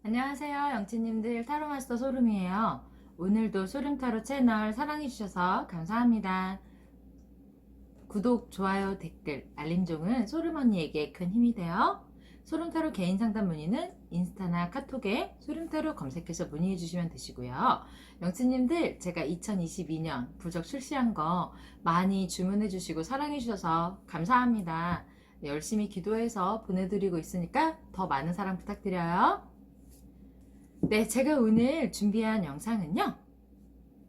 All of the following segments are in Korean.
안녕하세요, 영치님들. 타로마스터 소름이에요. 오늘도 소름타로 채널 사랑해주셔서 감사합니다. 구독, 좋아요, 댓글, 알림종은 소름 언니에게 큰 힘이 돼요. 소름타로 개인 상담 문의는 인스타나 카톡에 소름타로 검색해서 문의해 주시면 되시고요. 영치님들, 제가 2022년 부적 출시한 거 많이 주문해 주시고 사랑해 주셔서 감사합니다. 열심히 기도해서 보내드리고 있으니까 더 많은 사랑 부탁드려요. 네, 제가 오늘 준비한 영상은요,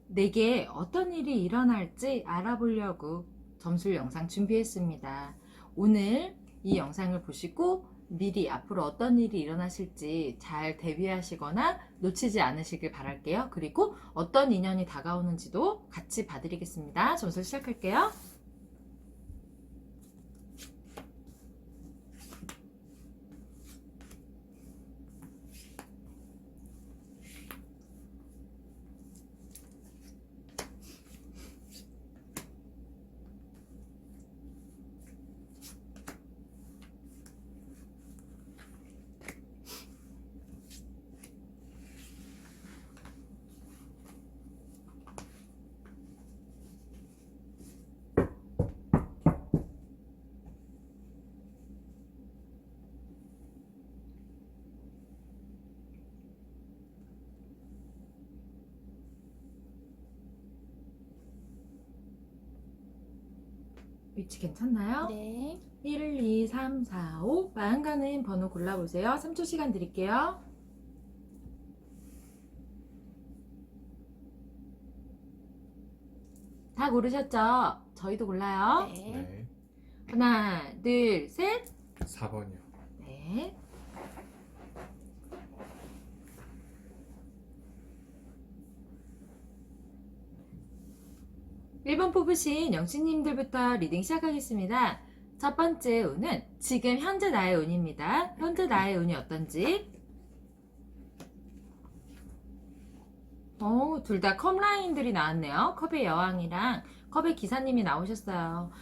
내게 어떤 일이 일어날지 알아보려고 점술 영상 준비했습니다. 오늘 이 영상을 보시고 미리 앞으로 어떤 일이 일어나실지 잘 대비하시거나 놓치지 않으시길 바랄게요. 그리고 어떤 인연이 다가오는지도 같이 봐드리겠습니다. 점술 시작할게요. 위치 괜찮나요? 네. 1, 2, 3, 4, 5 마음 가는 번호 골라보세요. 3초 시간 드릴게요. 다 고르셨죠? 저희도 골라요. 네. 네. 하나, 둘, 셋. 4번이요. 네. 일 번 뽑으신 영신님들부터 리딩 시작하겠습니다. 첫 번째 운은 지금 현재 나의 운입니다. 현재 나의 운이 어떤지. 둘 다 컵라인들이 나왔네요. 컵의 여왕이랑 컵의 기사님이 나오셨어요.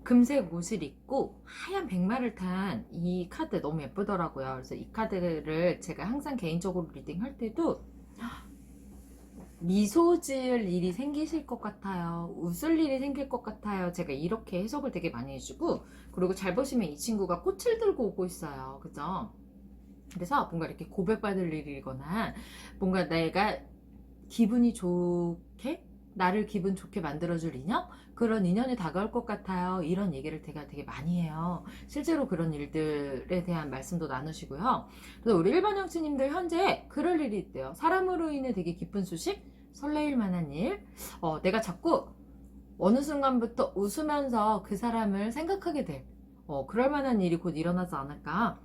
금색 옷을 입고 하얀 백마를 탄 이 카드 너무 예쁘더라고요. 그래서 이 카드를 제가 항상 개인적으로 리딩할 때도 미소 지을 일이 생기실 것 같아요. 웃을 일이 생길 것 같아요. 제가 이렇게 해석을 되게 많이 해주고, 그리고 잘 보시면 이 친구가 꽃을 들고 오고 있어요. 그죠? 그래서 뭔가 이렇게 고백받을 일이거나 뭔가 내가 기분이 좋게, 나를 기분 좋게 만들어줄 인연? 그런 인연이 다가올 것 같아요. 이런 얘기를 제가 되게 많이 해요. 실제로 그런 일들에 대한 말씀도 나누시고요. 그래서 우리 일반 형치님들 현재 그럴 일이 있대요. 사람으로 인해 되게 기쁜 소식? 설레일 만한 일? 내가 자꾸 어느 순간부터 웃으면서 그 사람을 생각하게 될 그럴 만한 일이 곧 일어나지 않을까.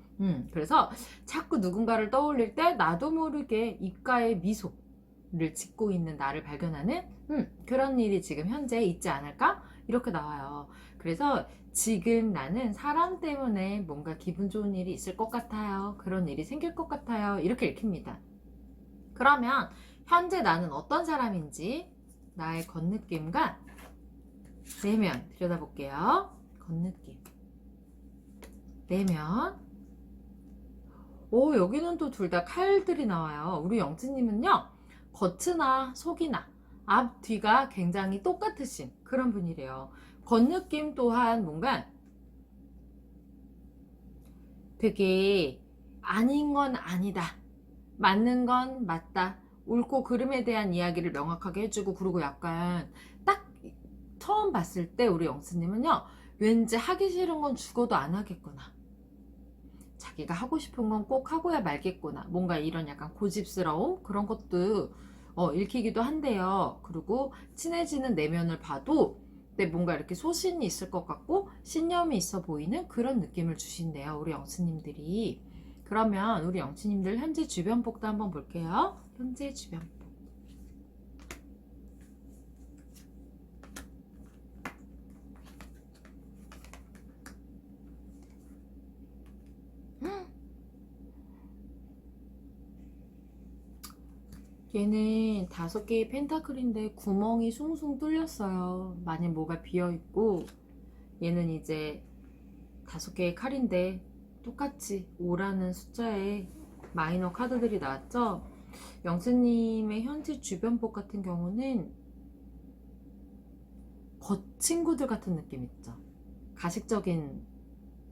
그래서 자꾸 누군가를 떠올릴 때 나도 모르게 입가에 미소를 짓고 있는 나를 발견하는 그런 일이 지금 현재 있지 않을까? 이렇게 나와요. 그래서 지금 나는 사람 때문에 뭔가 기분 좋은 일이 있을 것 같아요. 그런 일이 생길 것 같아요. 이렇게 읽힙니다. 그러면 현재 나는 어떤 사람인지 나의 겉느낌과 내면 들여다볼게요. 겉느낌, 내면. 여기는 또 둘 다 칼들이 나와요. 우리 영지님은요, 겉이나 속이나 앞, 뒤가 굉장히 똑같으신 그런 분이래요. 겉느낌 또한 뭔가 되게 아닌 건 아니다, 맞는 건 맞다, 옳고 그름에 대한 이야기를 명확하게 해주고, 그리고 약간 딱 처음 봤을 때 우리 영수님은요, 왠지 하기 싫은 건 죽어도 안 하겠구나, 자기가 하고 싶은 건 꼭 하고야 말겠구나, 뭔가 이런 약간 고집스러움, 그런 것도 읽히기도 한데요. 그리고 친해지는 내면을 봐도 뭔가 이렇게 소신이 있을 것 같고 신념이 있어 보이는 그런 느낌을 주신대요, 우리 영수님들이. 그러면 우리 영수님들 현재 주변복도 한번 볼게요. 현재 주변복. 얘는 5개의 펜타클인데 구멍이 숭숭 뚫렸어요. 많이 뭐가 비어있고, 얘는 이제 5개의 칼인데 똑같이 5라는 숫자에 마이너 카드들이 나왔죠. 영수님의 현재 주변복 같은 경우는 거친구들 같은 느낌 있죠. 가식적인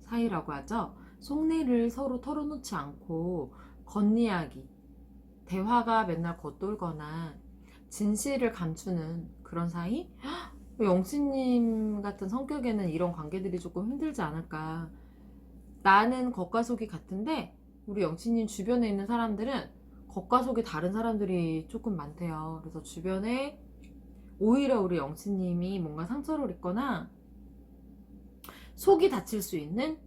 사이라고 하죠. 속내를 서로 털어놓지 않고 겉이야기, 대화가 맨날 겉돌거나 진실을 감추는 그런 사이? 영수님 같은 성격에는 이런 관계들이 조금 힘들지 않을까. 나는 겉과 속이 같은데 우리 영치님 주변에 있는 사람들은 겉과 속이 다른 사람들이 조금 많대요. 그래서 주변에 오히려 우리 영치님이 뭔가 상처를 입거나 속이 다칠 수 있는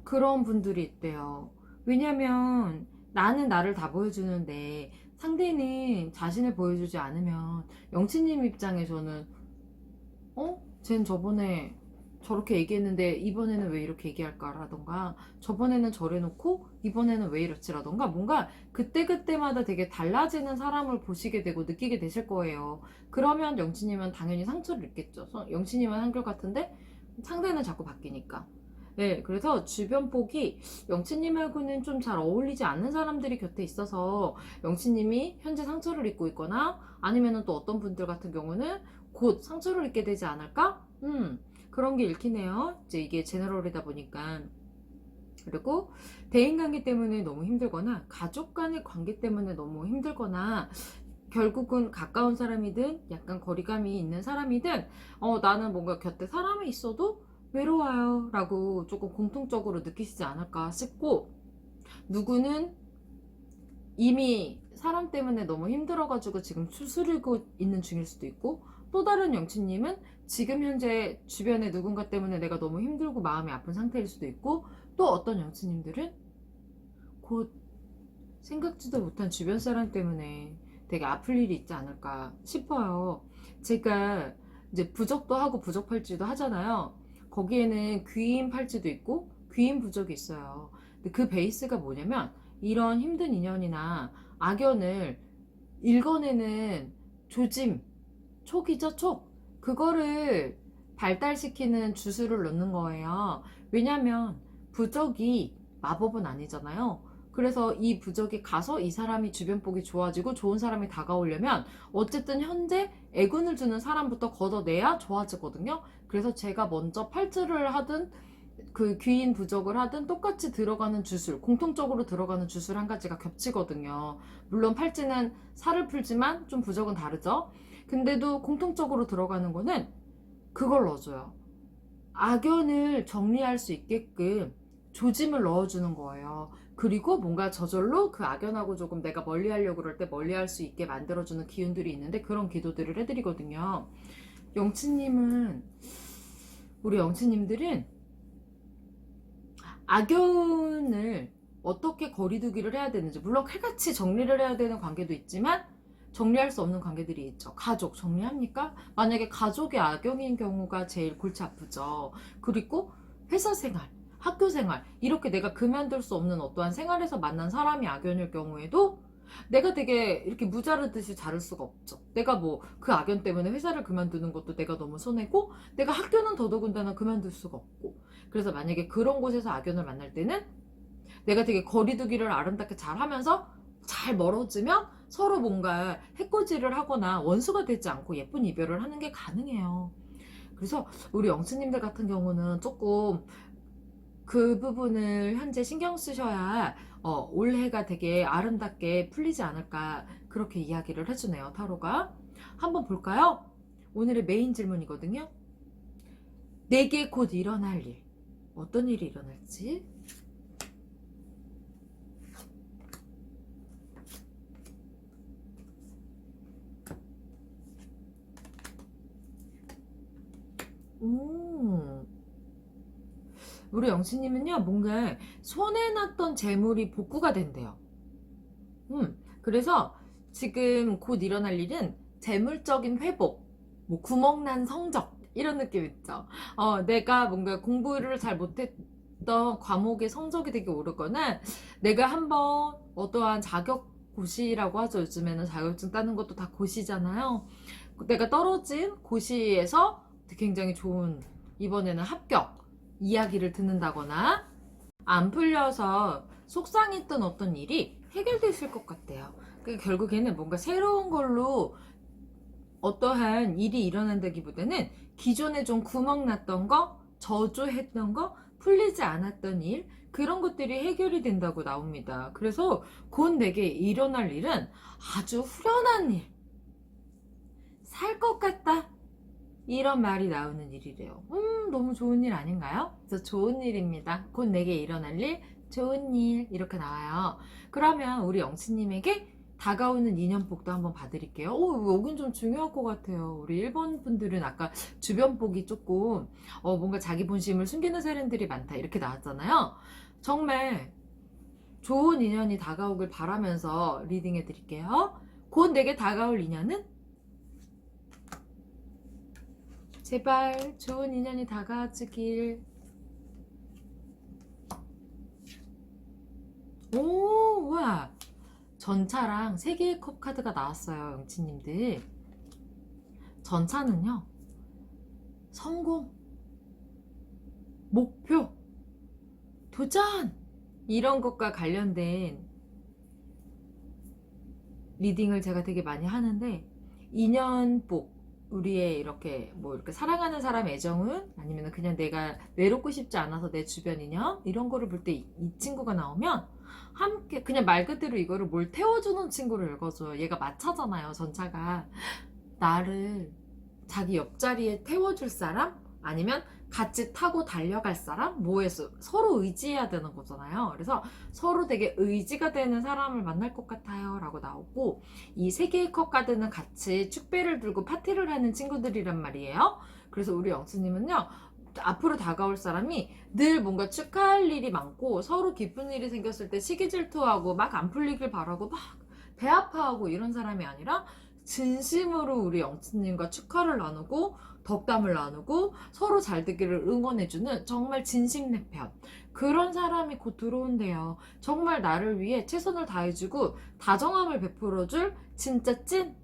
그런 분들이 있대요. 왜냐면 나는 나를 다 보여주는데 상대는 자신을 보여주지 않으면 영치님 입장에서는 쟨 저번에 저렇게 얘기했는데 이번에는 왜 이렇게 얘기할까라던가 저번에는 저래놓고 이번에는 왜 이렇지라던가 뭔가 그때그때마다 되게 달라지는 사람을 보시게 되고 느끼게 되실 거예요. 그러면 영치님은 당연히 상처를 입겠죠. 영치님은 한결같은데 상대는 자꾸 바뀌니까. 네, 그래서 주변 복이 영치님하고는 좀 잘 어울리지 않는 사람들이 곁에 있어서 영치님이 현재 상처를 입고 있거나 아니면은 또 어떤 분들 같은 경우는 곧 상처를 입게 되지 않을까? 그런 게 읽히네요. 이제 이게 제너럴이다 보니까. 그리고 대인관계 때문에 너무 힘들거나 가족 간의 관계 때문에 너무 힘들거나 결국은 가까운 사람이든 약간 거리감이 있는 사람이든 나는 뭔가 곁에 사람이 있어도 외로워요 라고 조금 공통적으로 느끼시지 않을까 싶고, 누구는 이미 사람 때문에 너무 힘들어가지고 지금 추스르고 있는 중일 수도 있고, 또 다른 영치님은 지금 현재 주변에 누군가 때문에 내가 너무 힘들고 마음이 아픈 상태일 수도 있고, 또 어떤 영치님들은 곧 생각지도 못한 주변 사람 때문에 되게 아플 일이 있지 않을까 싶어요. 제가 이제 부적도 하고 부적팔찌도 하잖아요. 거기에는 귀인 팔찌도 있고 귀인 부적이 있어요. 근데 그 베이스가 뭐냐면 이런 힘든 인연이나 악연을 읽어내는 조짐, 촉이죠, 촉. 그거를 발달시키는 주술을 넣는 거예요. 왜냐면 부적이 마법은 아니잖아요. 그래서 이 부적이 가서 이 사람이 주변 복이 좋아지고 좋은 사람이 다가오려면 어쨌든 현재 애군을 주는 사람부터 걷어내야 좋아지거든요. 그래서 제가 먼저 팔찌를 하든 그 귀인 부적을 하든 똑같이 들어가는 주술, 공통적으로 들어가는 주술 한 가지가 겹치거든요. 물론 팔찌는 살을 풀지만 좀 부적은 다르죠. 근데도 공통적으로 들어가는 거는 그걸 넣어줘요. 악연을 정리할 수 있게끔 조짐을 넣어주는 거예요. 그리고 뭔가 저절로 그 악연하고 조금 내가 멀리 하려고 그럴 때 멀리 할 수 있게 만들어주는 기운들이 있는데 그런 기도들을 해드리거든요. 영치님은, 우리 영치님들은 악연을 어떻게 거리두기를 해야 되는지, 물론 칼같이 정리를 해야 되는 관계도 있지만 정리할 수 없는 관계들이 있죠. 가족 정리합니까? 만약에 가족의 악연인 경우가 제일 골치 아프죠. 그리고 회사 생활, 학교 생활, 이렇게 내가 그만둘 수 없는 어떠한 생활에서 만난 사람이 악연일 경우에도 내가 되게 이렇게 무자르듯이 자를 수가 없죠. 내가 뭐 그 악연 때문에 회사를 그만두는 것도 내가 너무 손해고, 내가 학교는 더더군다나 그만둘 수가 없고. 그래서 만약에 그런 곳에서 악연을 만날 때는 내가 되게 거리두기를 아름답게 잘 하면서 잘 멀어지면 서로 뭔가 해코지를 하거나 원수가 되지 않고 예쁜 이별을 하는 게 가능해요. 그래서 우리 영수님들 같은 경우는 조금 그 부분을 현재 신경 쓰셔야 올해가 되게 아름답게 풀리지 않을까, 그렇게 이야기를 해주네요, 타로가. 한번 볼까요? 오늘의 메인 질문이거든요. 내게 곧 일어날 일, 어떤 일이 일어날지. 우리 영수님은요, 뭔가 손해났던 재물이 복구가 된대요. 그래서 지금 곧 일어날 일은 재물적인 회복, 뭐 구멍난 성적, 이런 느낌 있죠. 내가 뭔가 공부를 잘 못했던 과목의 성적이 되게 오르거나, 내가 한번 어떠한 자격 고시라고 하죠. 요즘에는 자격증 따는 것도 다 고시잖아요. 내가 떨어진 고시에서 굉장히 좋은, 이번에는 합격 이야기를 듣는다거나, 안 풀려서 속상했던 어떤 일이 해결됐을 것 같아요. 결국에는 뭔가 새로운 걸로 어떠한 일이 일어난다기보다는 기존에 좀 구멍 났던 거, 저조했던 거, 풀리지 않았던 일, 그런 것들이 해결이 된다고 나옵니다. 그래서 곧 내게 일어날 일은 아주 후련한 일, 살 것 같다, 이런 말이 나오는 일이래요. 너무 좋은 일 아닌가요? 그래서 좋은 일입니다. 곧 내게 일어날 일, 좋은 일, 이렇게 나와요. 그러면 우리 영치님에게 다가오는 인연복도 한번 봐드릴게요. 여긴 좀 중요할 것 같아요. 우리 1번 분들은 아까 주변 복이 조금 뭔가 자기 본심을 숨기는 사람들이 많다, 이렇게 나왔잖아요. 정말 좋은 인연이 다가오길 바라면서 리딩해 드릴게요. 곧 내게 다가올 인연은, 제발 좋은 인연이 다가와주길. 오, 와, 전차랑 3개의 컵 카드가 나왔어요. 영치님들, 전차는요, 성공, 목표, 도전, 이런 것과 관련된 리딩을 제가 되게 많이 하는데, 인연복, 우리의 이렇게 이렇게 사랑하는 사람 애정은, 아니면 그냥 내가 외롭고 싶지 않아서 내 주변 인연, 이런 거를 볼 때 이 친구가 나오면 함께 그냥 말 그대로 이거를 뭘 태워주는 친구를 읽어줘요. 얘가 마차잖아요, 전차가. 나를 자기 옆자리에 태워줄 사람, 아니면 같이 타고 달려갈 사람, 뭐에서 서로 의지해야 되는 거잖아요. 그래서 서로 되게 의지가 되는 사람을 만날 것 같아요, 라고 나오고, 이 3개의 컵 카드는 같이 축배를 들고 파티를 하는 친구들이란 말이에요. 그래서 우리 영수님은요, 앞으로 다가올 사람이 늘 뭔가 축하할 일이 많고, 서로 기쁜 일이 생겼을 때 시기 질투하고 막 안 풀리길 바라고 막 배 아파하고 이런 사람이 아니라, 진심으로 우리 영수님과 축하를 나누고 덕담을 나누고 서로 잘 되기를 응원해주는 정말 진심 내 편, 그런 사람이 곧 들어온대요. 정말 나를 위해 최선을 다해주고 다정함을 베풀어줄 진짜 찐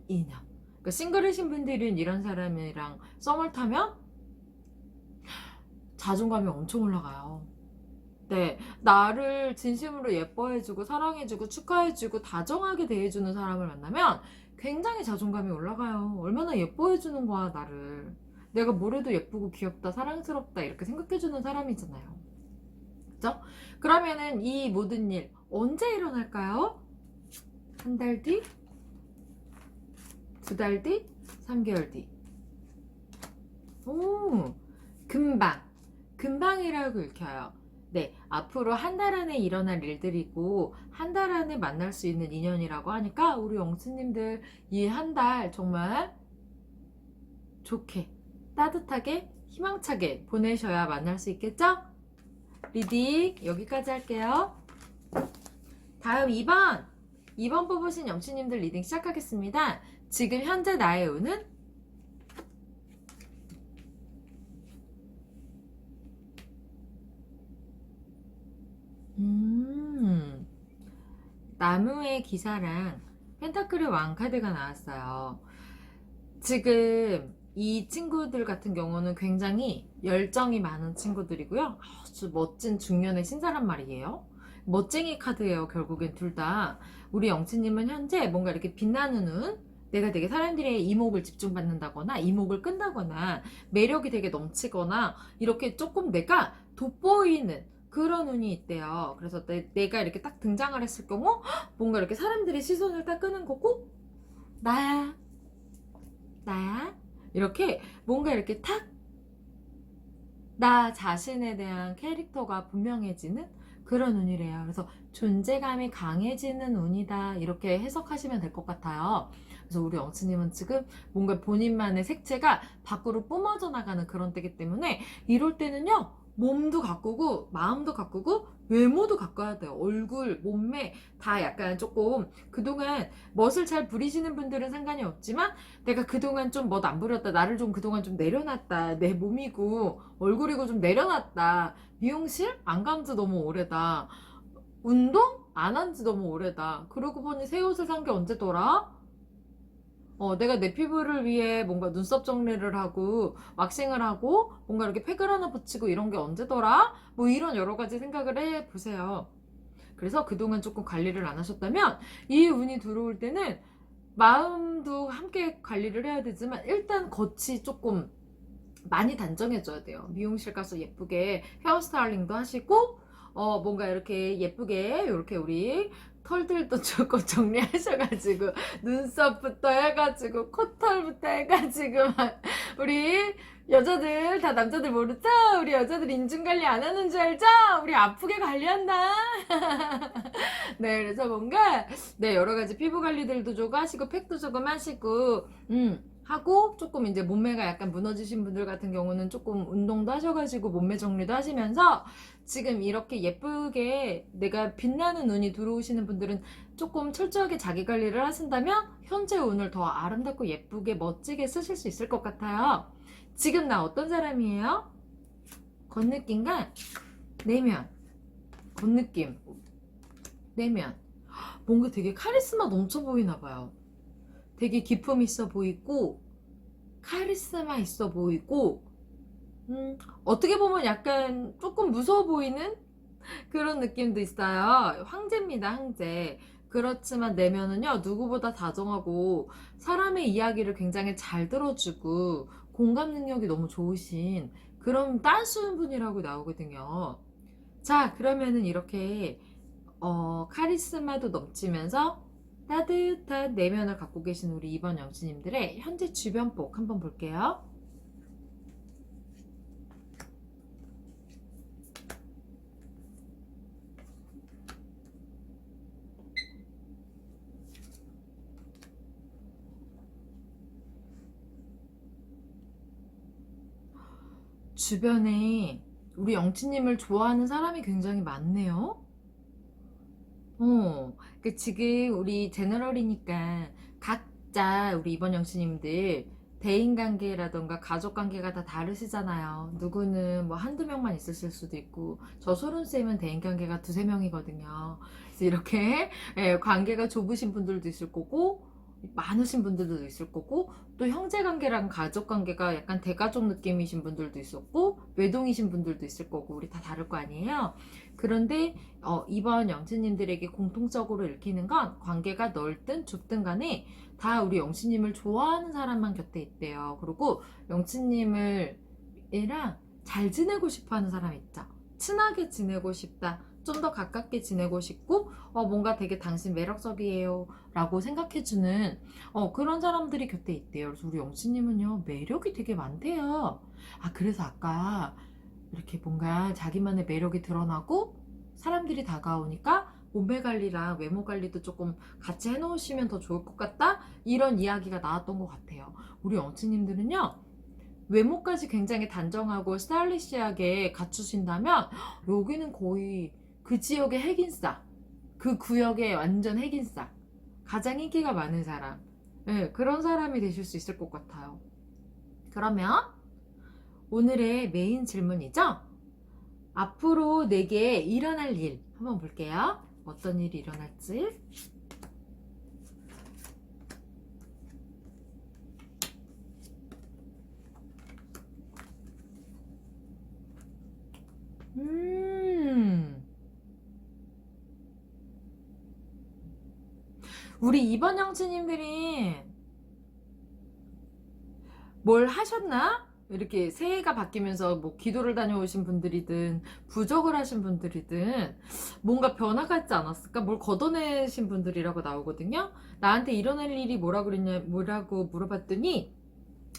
인연. 그러니까 싱글이신 분들은 이런 사람이랑 썸을 타면 자존감이 엄청 올라가요. 네, 나를 진심으로 예뻐해주고 사랑해주고 축하해주고 다정하게 대해주는 사람을 만나면 굉장히 자존감이 올라가요. 얼마나 예뻐해주는 거야, 나를. 내가 뭐래도 예쁘고 귀엽다, 사랑스럽다, 이렇게 생각해주는 사람이잖아요. 그죠? 그러면은 이 모든 일 언제 일어날까요? 1달 뒤? 2달 뒤? 3개월 뒤? 오, 금방이라고 읽혀요. 네, 앞으로 1달 안에 일어날 일들이고 1달 안에 만날 수 있는 인연이라고 하니까 우리 영수님들 이 1달 정말 좋게, 따뜻하게, 희망차게 보내셔야 만날 수 있겠죠? 리딩 여기까지 할게요. 다음 2번 뽑으신 영수님들 리딩 시작하겠습니다. 지금 현재 나의 운은 나무의 기사랑 펜타클의 왕 카드가 나왔어요. 지금 이 친구들 같은 경우는 굉장히 열정이 많은 친구들이고요. 아주 멋진 중년의 신사란 말이에요. 멋쟁이 카드예요. 결국엔 둘 다. 우리 영치님은 현재 뭔가 이렇게 빛나는 눈, 내가 되게 사람들의 이목을 집중받는다거나 이목을 끈다거나 매력이 되게 넘치거나 이렇게 조금 내가 돋보이는 그런 운이 있대요. 그래서 내가 이렇게 딱 등장을 했을 경우 뭔가 이렇게 사람들의 시선을 딱 끄는 거고, 나야 이렇게 뭔가 이렇게 탁 나 자신에 대한 캐릭터가 분명해지는 그런 운이래요. 그래서 존재감이 강해지는 운이다, 이렇게 해석하시면 될 것 같아요. 그래서 우리 영치님은 지금 뭔가 본인만의 색채가 밖으로 뿜어져 나가는 그런 때기 때문에 이럴 때는요, 몸도 가꾸고 마음도 가꾸고 외모도 가꿔야 돼요. 얼굴, 몸매 다 약간 조금, 그동안 멋을 잘 부리시는 분들은 상관이 없지만 내가 그동안 좀 멋 안 부렸다, 나를 좀 그동안 좀 내려놨다, 내 몸이고 얼굴이고 좀 내려놨다, 미용실 안 간 지 너무 오래다, 운동 안 한 지 너무 오래다, 그러고 보니 새 옷을 산 게 언제더라, 내가 내 피부를 위해 뭔가 눈썹 정리를 하고 왁싱을 하고 뭔가 이렇게 팩을 하나 붙이고 이런 게 언제더라? 뭐 이런 여러 가지 생각을 해 보세요. 그래서 그동안 조금 관리를 안 하셨다면 이 운이 들어올 때는 마음도 함께 관리를 해야 되지만 일단 겉이 조금 많이 단정해줘야 돼요. 미용실 가서 예쁘게 헤어스타일링도 하시고 뭔가 이렇게 예쁘게 이렇게 우리 털들도 조금 정리하셔가지고 눈썹부터 해가지고 코털부터 해가지고 막 우리 여자들 다 남자들 모르죠? 우리 여자들 인중관리 안 하는 줄 알죠? 우리 아프게 관리한다. 네, 그래서 뭔가 네 여러 가지 피부 관리들도 조금 하시고 팩도 조금 하시고 하고 조금 이제 몸매가 약간 무너지신 분들 같은 경우는 조금 운동도 하셔가지고 몸매 정리도 하시면서 지금 이렇게 예쁘게 내가 빛나는 눈이 들어오시는 분들은 조금 철저하게 자기 관리를 하신다면 현재 운을 더 아름답고 예쁘게 멋지게 쓰실 수 있을 것 같아요. 지금 나 어떤 사람이에요? 겉느낌과 내면, 겉느낌, 내면 뭔가 되게 카리스마 넘쳐 보이나 봐요. 되게 기품 있어 보이고 카리스마 있어 보이고 어떻게 보면 약간 조금 무서워 보이는 그런 느낌도 있어요. 황제입니다, 황제. 그렇지만 내면은요 누구보다 다정하고 사람의 이야기를 굉장히 잘 들어주고 공감 능력이 너무 좋으신 그런 따스운 분이라고 나오거든요. 자, 그러면은 이렇게 카리스마도 넘치면서 따뜻한 내면을 갖고 계신 우리 이번 영신님들의 현재 주변 복 한번 볼게요. 주변에 우리 영치님을 좋아하는 사람이 굉장히 많네요. 지금 우리 제너럴이니까 각자 우리 이번 영수님들 대인관계라던가 가족관계가 다 다르시잖아요. 누구는 뭐 한두 명만 있으실 수도 있고 저 소른쌤은 대인관계가 두세 명이거든요. 그래서 이렇게 관계가 좁으신 분들도 있을 거고 많으신 분들도 있을 거고 또 형제관계랑 가족관계가 약간 대가족 느낌이신 분들도 있었고 외동이신 분들도 있을 거고 우리 다 다를 거 아니에요. 그런데 이번 영치님들에게 공통적으로 읽히는 건 관계가 넓든 좁든 간에 다 우리 영치님을 좋아하는 사람만 곁에 있대요. 그리고 영치님을 얘랑 잘 지내고 싶어 하는 사람 있죠. 친하게 지내고 싶다. 좀 더 가깝게 지내고 싶고 뭔가 되게 당신 매력적이에요 라고 생각해주는 그런 사람들이 곁에 있대요. 그래서 우리 영치님은요 매력이 되게 많대요. 그래서 아까 이렇게 뭔가 자기만의 매력이 드러나고 사람들이 다가오니까 몸매 관리랑 외모 관리도 조금 같이 해놓으시면 더 좋을 것 같다 이런 이야기가 나왔던 것 같아요. 우리 영치님들은요 외모까지 굉장히 단정하고 스타일리시하게 갖추신다면 여기는 거의 그 지역의 핵인싸, 그 구역의 완전 핵인싸, 가장 인기가 많은 사람, 그런 사람이 되실 수 있을 것 같아요. 그러면 오늘의 메인 질문이죠? 앞으로 내게 일어날 일 한번 볼게요. 어떤 일이 일어날지. 우리 이번 영치님들이 뭘 하셨나? 이렇게 새해가 바뀌면서 뭐 기도를 다녀오신 분들이든 부적을 하신 분들이든 뭔가 변화가 있지 않았을까? 뭘 걷어내신 분들이라고 나오거든요. 나한테 일어날 일이 뭐라고 물어봤더니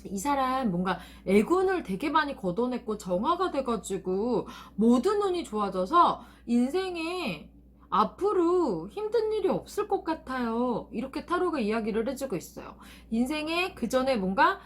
이 사람 뭔가 애군을 되게 많이 걷어냈고 정화가 돼가지고 모든 운이 좋아져서 인생에 앞으로 힘든 일이 없을 것 같아요. 이렇게 타로가 이야기를 해주고 있어요. 인생에 그 전에 뭔가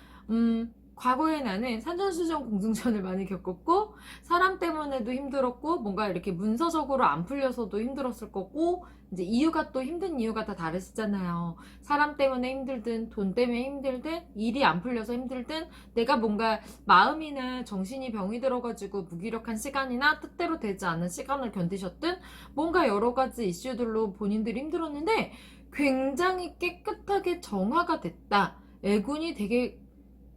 과거에 나는 산전수전 공중전을 많이 겪었고 사람 때문에도 힘들었고 뭔가 이렇게 문서적으로 안 풀려서도 힘들었을 거고 이제 이유가 또 힘든 이유가 다 다르시잖아요. 사람 때문에 힘들든 돈 때문에 힘들든 일이 안 풀려서 힘들든 내가 뭔가 마음이나 정신이 병이 들어가지고 무기력한 시간이나 뜻대로 되지 않은 시간을 견디셨든 뭔가 여러 가지 이슈들로 본인들이 힘들었는데 굉장히 깨끗하게 정화가 됐다. 애군이 되게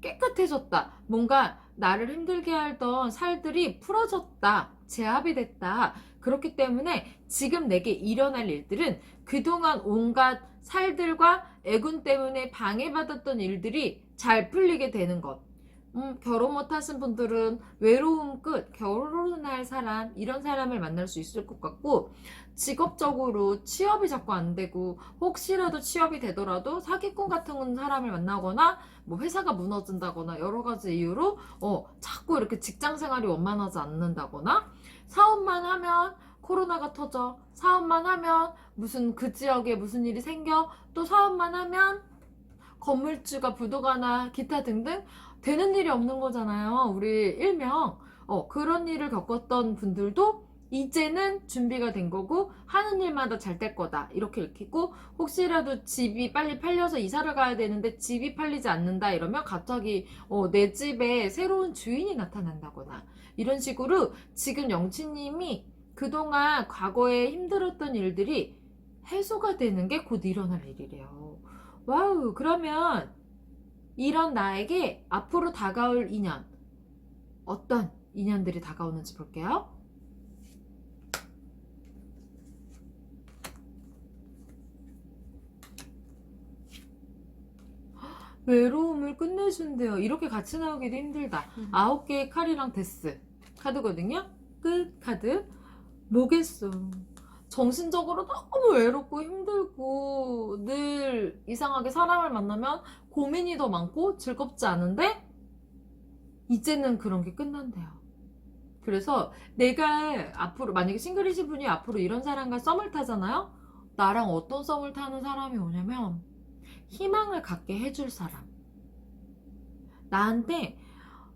깨끗해졌다. 뭔가 나를 힘들게 하던 살들이 풀어졌다. 제압이 됐다. 그렇기 때문에 지금 내게 일어날 일들은 그동안 온갖 살들과 애군 때문에 방해받았던 일들이 잘 풀리게 되는 것. 결혼 못하신 분들은 외로움 끝, 결혼할 사람, 이런 사람을 만날 수 있을 것 같고, 직업적으로 취업이 자꾸 안 되고, 혹시라도 취업이 되더라도 사기꾼 같은 사람을 만나거나, 뭐 회사가 무너진다거나, 여러 가지 이유로, 자꾸 이렇게 직장 생활이 원만하지 않는다거나, 사업만 하면 코로나가 터져, 사업만 하면 무슨 그 지역에 무슨 일이 생겨, 또 사업만 하면 건물주가 부도가나 기타 등등 되는 일이 없는 거잖아요. 우리 일명 그런 일을 겪었던 분들도 이제는 준비가 된 거고 하는 일마다 잘 될 거다 이렇게 읽히고, 혹시라도 집이 빨리 팔려서 이사를 가야 되는데 집이 팔리지 않는다 이러면 갑자기 내 집에 새로운 주인이 나타난다거나, 이런 식으로 지금 영치님이 그동안 과거에 힘들었던 일들이 해소가 되는 게 곧 일어날 일이래요. 와우. 그러면 이런 나에게 앞으로 다가올 인연, 어떤 인연들이 다가오는지 볼게요. 외로움을 끝내준대요. 이렇게 같이 나오기도 힘들다. 9개의 칼이랑 데스 카드거든요. 끝 카드. 뭐겠어. 정신적으로 너무 외롭고 힘들고 늘 이상하게 사람을 만나면 고민이 더 많고 즐겁지 않은데 이제는 그런 게 끝난대요. 그래서 내가 앞으로 만약에 싱글이신 분이 앞으로 이런 사람과 썸을 타잖아요. 나랑 어떤 썸을 타는 사람이 오냐면 희망을 갖게 해줄 사람. 나한테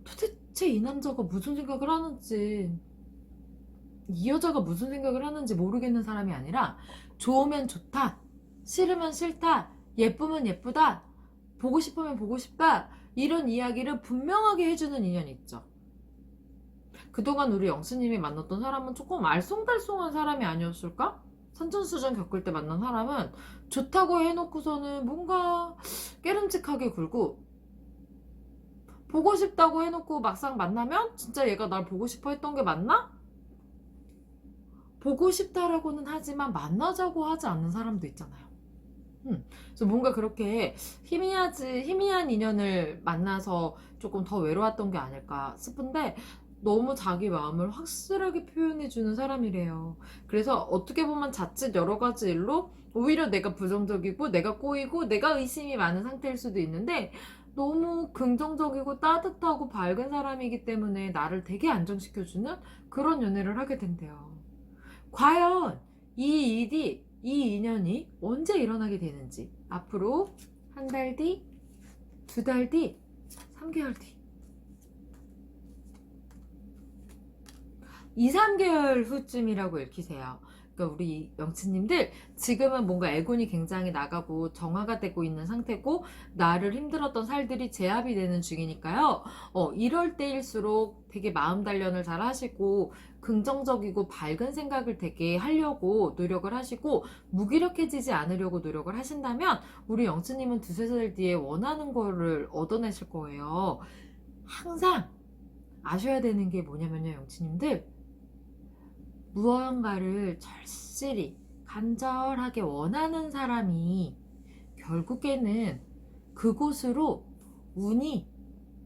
도대체 이 남자가 무슨 생각을 하는지, 이 여자가 무슨 생각을 하는지 모르겠는 사람이 아니라 좋으면 좋다, 싫으면 싫다, 예쁘면 예쁘다, 보고 싶으면 보고 싶다, 이런 이야기를 분명하게 해주는 인연이 있죠. 그동안 우리 영수님이 만났던 사람은 조금 알쏭달쏭한 사람이 아니었을까? 산전수전 겪을 때 만난 사람은 좋다고 해놓고서는 뭔가 깨름직하게 굴고, 보고 싶다고 해놓고 막상 만나면 진짜 얘가 날 보고 싶어 했던 게 맞나? 보고 싶다라고는 하지만 만나자고 하지 않는 사람도 있잖아요. 그래서 뭔가 그렇게 희미한 인연을 만나서 조금 더 외로웠던 게 아닐까 싶은데, 너무 자기 마음을 확실하게 표현해주는 사람이래요. 그래서 어떻게 보면 자칫 여러 가지 일로 오히려 내가 부정적이고 내가 꼬이고 내가 의심이 많은 상태일 수도 있는데, 너무 긍정적이고 따뜻하고 밝은 사람이기 때문에 나를 되게 안정시켜주는 그런 연애를 하게 된대요. 과연 이 인연이 언제 일어나게 되는지, 앞으로 한 달 뒤, 2달 뒤, 3개월 뒤, 2, 3개월 후쯤이라고 읽히세요. 그러니까 우리 영치님들 지금은 뭔가 애곤이 굉장히 나가고 정화가 되고 있는 상태고, 나를 힘들었던 살들이 제압이 되는 중이니까요. 이럴 때일수록 되게 마음 단련을 잘 하시고 긍정적이고 밝은 생각을 되게 하려고 노력을 하시고, 무기력해지지 않으려고 노력을 하신다면 우리 영치님은 2~3달 뒤에 원하는 거를 얻어내실 거예요. 항상 아셔야 되는 게 뭐냐면요, 영치님들, 무언가를 절실히 간절하게 원하는 사람이 결국에는 그곳으로 운이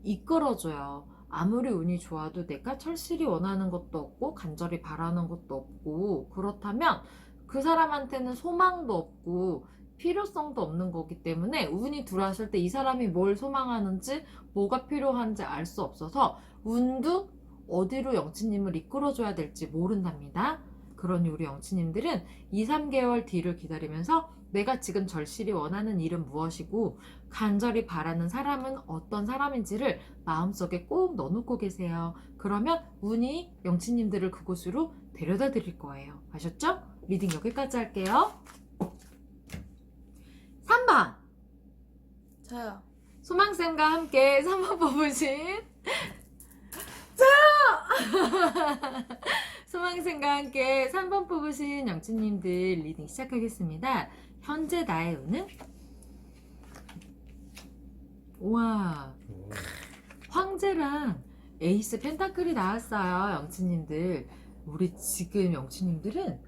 이끌어줘요. 아무리 운이 좋아도 내가 철실히 원하는 것도 없고 간절히 바라는 것도 없고, 그렇다면 그 사람한테는 소망도 없고 필요성도 없는 거기 때문에 운이 들어왔을 때 이 사람이 뭘 소망하는지 뭐가 필요한지 알 수 없어서 운도 어디로 영치님을 이끌어줘야 될지 모른답니다. 그러니 우리 영치님들은 2, 3개월 뒤를 기다리면서 내가 지금 절실히 원하는 일은 무엇이고 간절히 바라는 사람은 어떤 사람인지를 마음속에 꼭 넣어놓고 계세요. 그러면 운이 영치님들을 그곳으로 데려다 드릴 거예요. 아셨죠? 리딩 여기까지 할게요. 3번 저요. 소망쌤과 함께 3번 뽑으신 소망생과 함께 3번 뽑으신 영치님들 리딩 시작하겠습니다. 현재 나의 운은? 우와, 황제랑 에이스 펜타클이 나왔어요. 영치님들, 우리 지금 영치님들은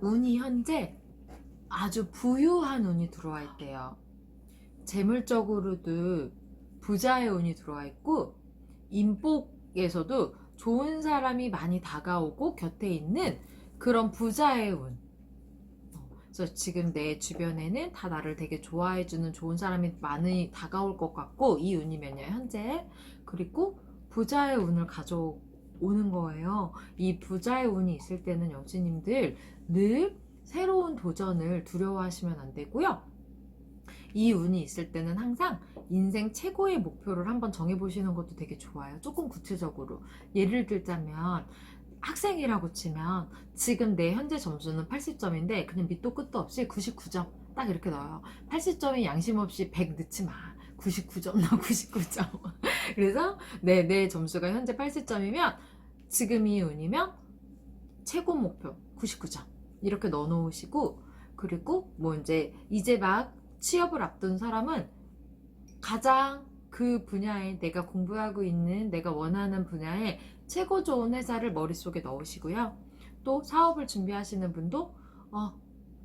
운이 현재 아주 부유한 운이 들어와 있대요. 재물적으로도 부자의 운이 들어와 있고 인복에서도 좋은 사람이 많이 다가오고 곁에 있는 그런 부자의 운. 그래서 지금 내 주변에는 다 나를 되게 좋아해주는 좋은 사람이 많이 다가올 것 같고, 이 운이면요 현재. 그리고 부자의 운을 가져오는 거예요. 이 부자의 운이 있을 때는 영치님들 늘 새로운 도전을 두려워하시면 안 되고요. 이 운이 있을 때는 항상 인생 최고의 목표를 한번 정해보시는 것도 되게 좋아요. 조금 구체적으로. 예를 들자면 학생이라고 치면 지금 내 현재 점수는 80점인데 그냥 밑도 끝도 없이 99점 딱 이렇게 넣어요. 80점이 양심 없이 100 넣지 마. 99점 넣어. 99점. 그래서 내 점수가 현재 80점이면 지금 이 운이면 최고 목표 99점 이렇게 넣어 놓으시고, 그리고 뭐 이제 막 취업을 앞둔 사람은 가장 그 분야에 내가 공부하고 있는 내가 원하는 분야에 최고 좋은 회사를 머릿속에 넣으시고요. 또 사업을 준비하시는 분도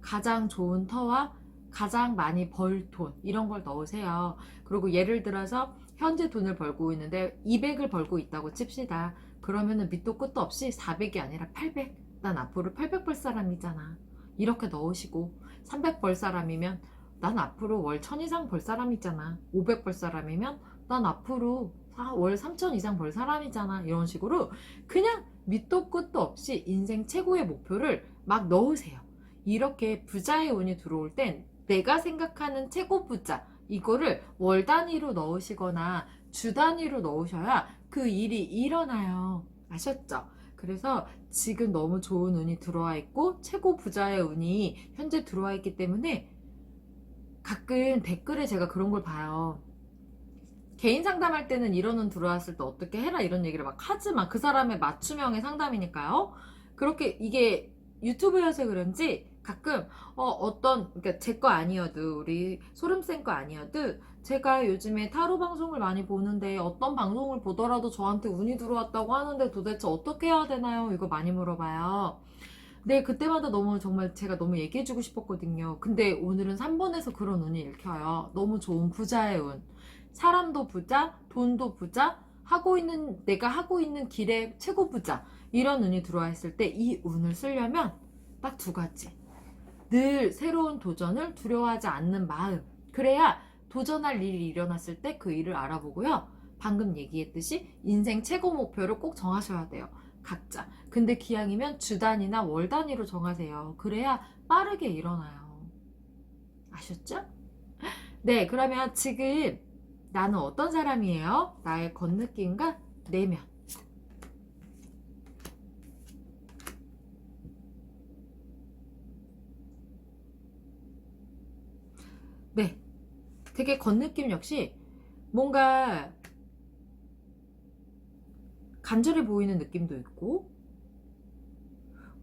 가장 좋은 터와 가장 많이 벌 돈 이런 걸 넣으세요. 그리고 예를 들어서 현재 돈을 벌고 있는데 200을 벌고 있다고 칩시다. 그러면은 밑도 끝도 없이 400이 아니라 800. 난 앞으로 800 벌 사람이잖아. 이렇게 넣으시고, 300 벌 사람이면 난 앞으로 월 1000 이상 벌 사람이잖아. 500 벌 사람이면 난 앞으로 월 3000 이상 벌 사람이잖아. 이런 식으로 그냥 밑도 끝도 없이 인생 최고의 목표를 막 넣으세요. 이렇게 부자의 운이 들어올 땐 내가 생각하는 최고 부자 이거를 월 단위로 넣으시거나 주 단위로 넣으셔야 그 일이 일어나요. 아셨죠? 그래서 지금 너무 좋은 운이 들어와 있고 최고 부자의 운이 현재 들어와 있기 때문에 가끔 댓글에 제가 그런 걸 봐요. 개인 상담할 때는 이런 운 들어왔을 때 어떻게 해라 이런 얘기를 막 하지만 그 사람의 맞춤형의 상담이니까요. 그렇게 이게 유튜브여서 그런지 가끔 그러니까 제 거 아니어도 우리 소름쌤 거 아니어도 제가 요즘에 타로 방송을 많이 보는데 어떤 방송을 보더라도 저한테 운이 들어왔다고 하는데 도대체 어떻게 해야 되나요? 이거 많이 물어봐요. 네, 그때마다 너무 정말 제가 너무 얘기해주고 싶었거든요. 근데 오늘은 3번에서 그런 운이 읽혀요. 너무 좋은 부자의 운. 사람도 부자, 돈도 부자, 내가 하고 있는 길의 최고 부자. 이런 운이 들어와 있을 때 이 운을 쓰려면 딱 두 가지. 늘 새로운 도전을 두려워하지 않는 마음. 그래야 도전할 일이 일어났을 때 그 일을 알아보고요. 방금 얘기했듯이 인생 최고 목표를 꼭 정하셔야 돼요. 각자. 근데 기왕이면 주 단위나 월 단위로 정하세요. 그래야 빠르게 일어나요. 아셨죠? 네, 그러면 지금 나는 어떤 사람이에요? 나의 겉느낌과 내면. 네, 되게 겉느낌 역시 뭔가 간절해 보이는 느낌도 있고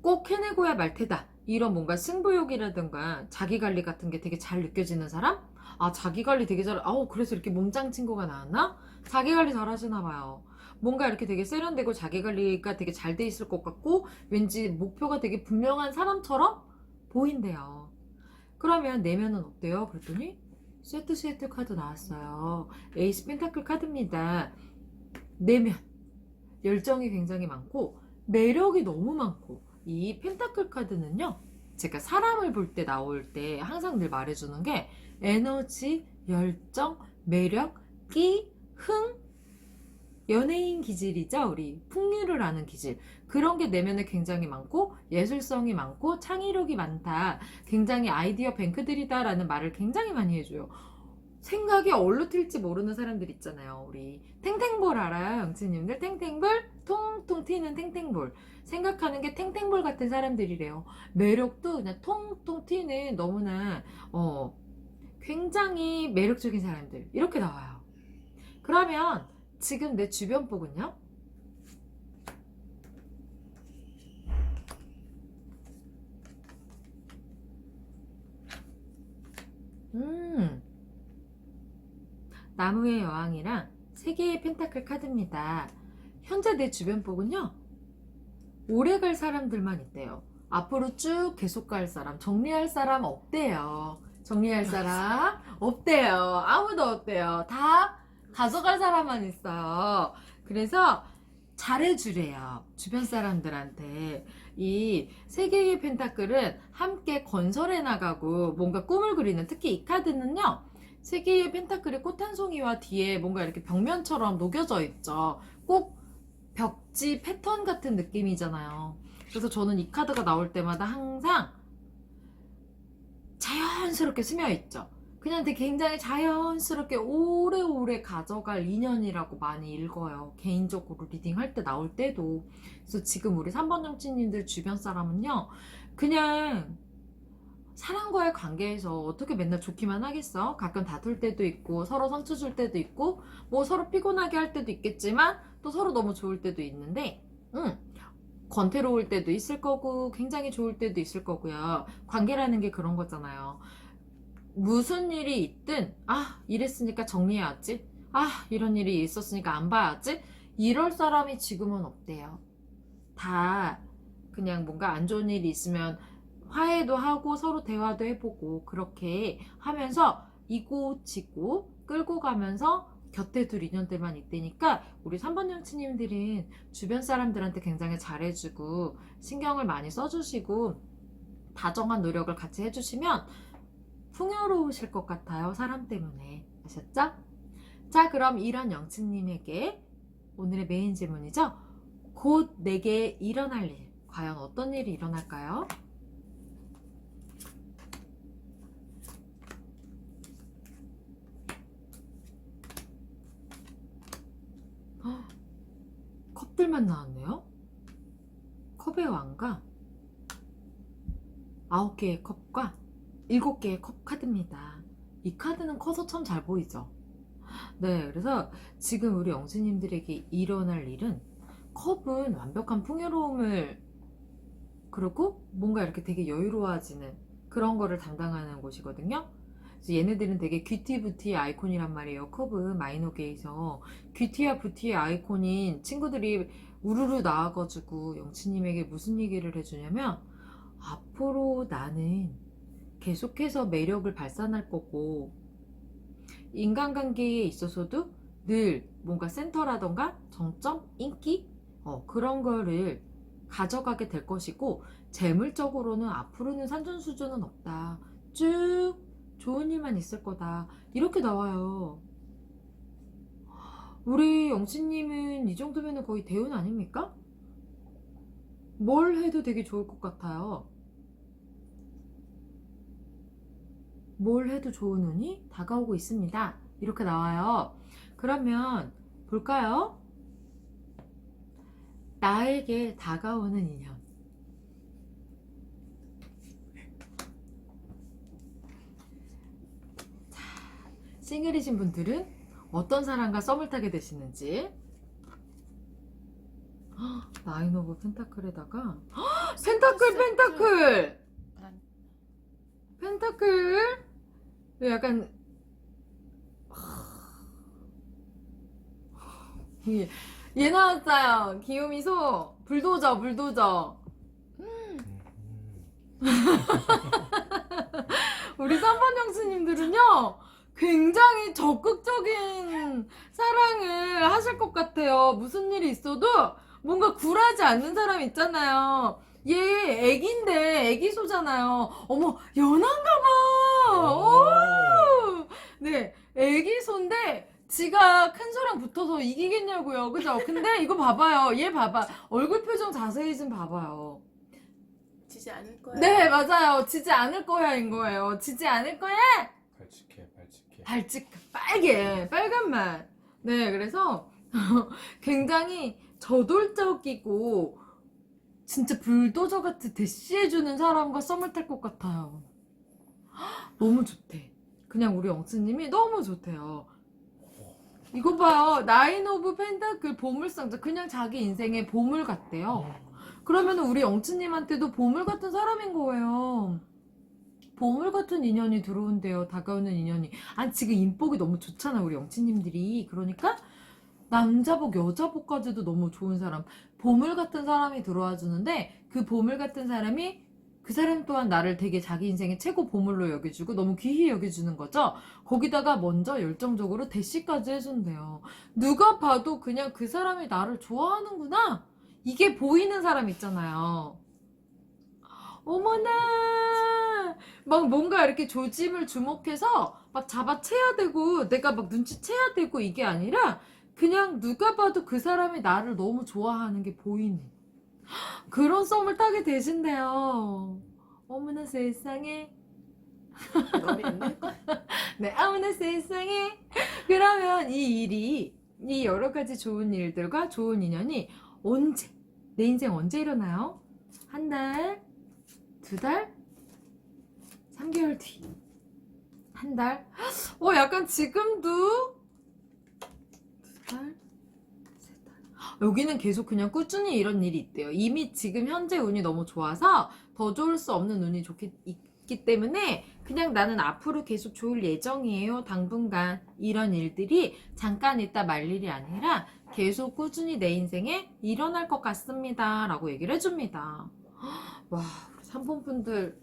꼭 해내고야 말 테다 이런 뭔가 승부욕이라든가 자기관리 같은 게 되게 잘 느껴지는 사람? 아, 자기관리 되게 그래서 이렇게 몸짱 친구가 나왔나? 자기관리 잘 하시나 봐요. 뭔가 이렇게 되게 세련되고 자기관리가 되게 잘 돼 있을 것 같고 왠지 목표가 되게 분명한 사람처럼 보인대요. 그러면 내면은 어때요? 그랬더니 세트 카드 나왔어요. 에이스 펜타클 카드입니다. 내면 열정이 굉장히 많고 매력이 너무 많고, 이 펜타클 카드는요 제가 사람을 볼 때 나올 때 항상 늘 말해주는 게 에너지, 열정, 매력, 끼, 흥, 연예인 기질이죠. 우리 풍류를 아는 기질. 그런 게 내면에 굉장히 많고 예술성이 많고 창의력이 많다. 굉장히 아이디어 뱅크들이다라는 말을 굉장히 많이 해줘요. 생각이 어디로 튈지 모르는 사람들 있잖아요. 우리 탱탱볼 알아요? 영치님들 탱탱볼? 통통 튀는 탱탱볼. 생각하는 게 탱탱볼 같은 사람들이래요. 매력도 그냥 통통 튀는 너무나 굉장히 매력적인 사람들 이렇게 나와요. 그러면 지금 내 주변 복은요? 나무의 여왕이랑 세 개의 펜타클 카드입니다. 현재 내 주변 복은요, 오래 갈 사람들만 있대요. 앞으로 쭉 계속 갈 사람, 정리할 사람 없대요. 정리할 사람 없대요. 아무도 없대요. 다 가져갈 사람만 있어요. 그래서 잘해주래요. 주변 사람들한테. 이 세 개의 펜타클은 함께 건설해 나가고 뭔가 꿈을 그리는, 특히 이 카드는요, 세 개의 펜타클의 꽃 한 송이와 뒤에 뭔가 이렇게 벽면처럼 녹여져 있죠. 꼭 벽지 패턴 같은 느낌이잖아요. 그래서 저는 이 카드가 나올 때마다 항상 자연스럽게 스며있죠. 그냥 되게 굉장히 자연스럽게 오래오래 가져갈 인연이라고 많이 읽어요. 개인적으로 리딩할 때 나올 때도. 그래서 지금 우리 3번 정치님들 주변 사람은요, 그냥 사람과의 관계에서 어떻게 맨날 좋기만 하겠어? 가끔 다툴 때도 있고 서로 상처 줄 때도 있고 뭐 서로 피곤하게 할 때도 있겠지만 또 서로 너무 좋을 때도 있는데 권태로울 때도 있을 거고 굉장히 좋을 때도 있을 거고요. 관계라는 게 그런 거잖아요. 무슨 일이 있든 이랬으니까 정리해야지, 이런 일이 있었으니까 안 봐야지, 이럴 사람이 지금은 없대요. 다 그냥 뭔가 안 좋은 일이 있으면 화해도 하고 서로 대화도 해보고 그렇게 하면서 이고지고 끌고 가면서 곁에 둘 인연들만 있다니까 우리 3번 영치님들은 주변 사람들한테 굉장히 잘해주고 신경을 많이 써주시고 다정한 노력을 같이 해주시면 풍요로우실 것 같아요. 사람 때문에. 아셨죠? 자, 그럼 이런 영치님에게 오늘의 메인 질문이죠. 곧 내게 일어날 일, 과연 어떤 일이 일어날까요? 컵들만 나왔네요. 컵의 왕과 9개의 컵과 7개의 컵 카드입니다. 이 카드는 커서 참 잘 보이죠. 네, 그래서 지금 우리 영수님들에게 일어날 일은, 컵은 완벽한 풍요로움을, 그리고 뭔가 이렇게 되게 여유로워지는 그런 거를 담당하는 곳이거든요. 그래서 얘네들은 되게 귀티부티의 아이콘이란 말이에요. 컵은 마이노계에서 귀티와 부티의 아이콘인 친구들이 우르르 나와가지고 영치님에게 무슨 얘기를 해주냐면, 앞으로 나는 계속해서 매력을 발산할 거고 인간관계에 있어서도 늘 뭔가 센터라던가 정점, 인기 그런 거를 가져가게 될 것이고, 재물적으로는 앞으로는 산전수전은 없다. 쭉 좋은 일만 있을 거다. 이렇게 나와요. 우리 영치님은 이 정도면 거의 대운 아닙니까? 뭘 해도 되게 좋을 것 같아요. 뭘 해도 좋은 운이 다가오고 있습니다. 이렇게 나와요. 그러면 볼까요? 나에게 다가오는 인연. 자, 싱글이신 분들은 어떤 사람과 썸을 타게 되시는지. 나인 오브 펜타클에다가 펜타클 펜타클 약간 얘 나왔어요. 귀요미소 불도저. 우리 3번 형수님들은요 굉장히 적극적인 사랑을 하실 것 같아요. 무슨 일이 있어도 뭔가 굴하지 않는 사람 있잖아요. 얘 애기인데 애기소잖아요. 어머, 연한가 봐. 오! 네, 애기소인데 지가 큰 소랑 붙어서 이기겠냐고요. 그죠? 근데 이거 봐봐요. 얘 봐봐. 얼굴 표정 자세히 좀 봐봐요. 지지 않을 거야. 네, 맞아요. 지지 않을 거야인 거예요. 지지 않을 거야. 발칙해, 발칙해. 발찍 빨간맛. 네, 그래서 굉장히 저돌적이고 진짜 불도저 같이 대시해주는 사람과 썸을 탈 것 같아요. 너무 좋대. 그냥 우리 영수님이 너무 좋대요. 이거 봐요. 나인 오브 펜타클 보물상자. 그냥 자기 인생의 보물 같대요. 그러면 우리 영수님한테도 보물 같은 사람인 거예요. 보물 같은 인연이 들어온대요. 다가오는 인연이. 아니 지금 인복이 너무 좋잖아 우리 영치님들이. 그러니까 남자복 여자복까지도 너무 좋은 사람, 보물 같은 사람이 들어와 주는데 그 보물 같은 사람이 그 사람 또한 나를 되게 자기 인생의 최고 보물로 여겨주고 너무 귀히 여겨주는 거죠. 거기다가 먼저 열정적으로 대시까지 해준대요. 누가 봐도 그냥 그 사람이 나를 좋아하는구나 이게 보이는 사람 있잖아요. 어머나 막 뭔가 이렇게 조짐을 주목해서 막 잡아채야 되고 내가 막 눈치채야 되고 이게 아니라 그냥 누가 봐도 그 사람이 나를 너무 좋아하는 게 보이는 그런 썸을 타게 되신대요. 어머나 세상에. 너무 옛날걸? 네, 어머나 세상에. 그러면 이 일이 이 여러 가지 좋은 일들과 좋은 인연이 언제 내 인생 언제 일어나요? 한 달, 두 달, 3개월 뒤. 한 달? 약간 지금도 두 달, 세 달. 여기는 계속 그냥 꾸준히 이런 일이 있대요. 이미 지금 현재 운이 너무 좋아서 더 좋을 수 없는 운이 있기 때문에 그냥 나는 앞으로 계속 좋을 예정이에요. 당분간 이런 일들이 잠깐 있다 말 일이 아니라 계속 꾸준히 내 인생에 일어날 것 같습니다. 라고 얘기를 해줍니다. 와, 우리 3번 분들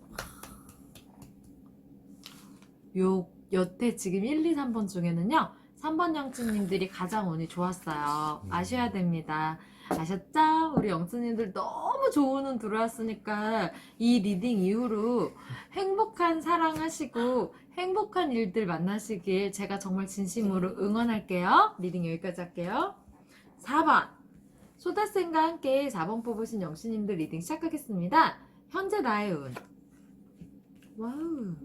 여태 지금 1, 2, 3번 중에는요 3번 영수님들이 가장 운이 좋았어요. 아셔야 됩니다. 아셨죠? 우리 영수님들 너무 좋은 운 들어왔으니까 이 리딩 이후로 행복한 사랑하시고 행복한 일들 만나시길 제가 정말 진심으로 응원할게요. 리딩 여기까지 할게요. 4번 소다쌤과 함께 4번 뽑으신 영수님들 리딩 시작하겠습니다. 현재 나의 운. 와우.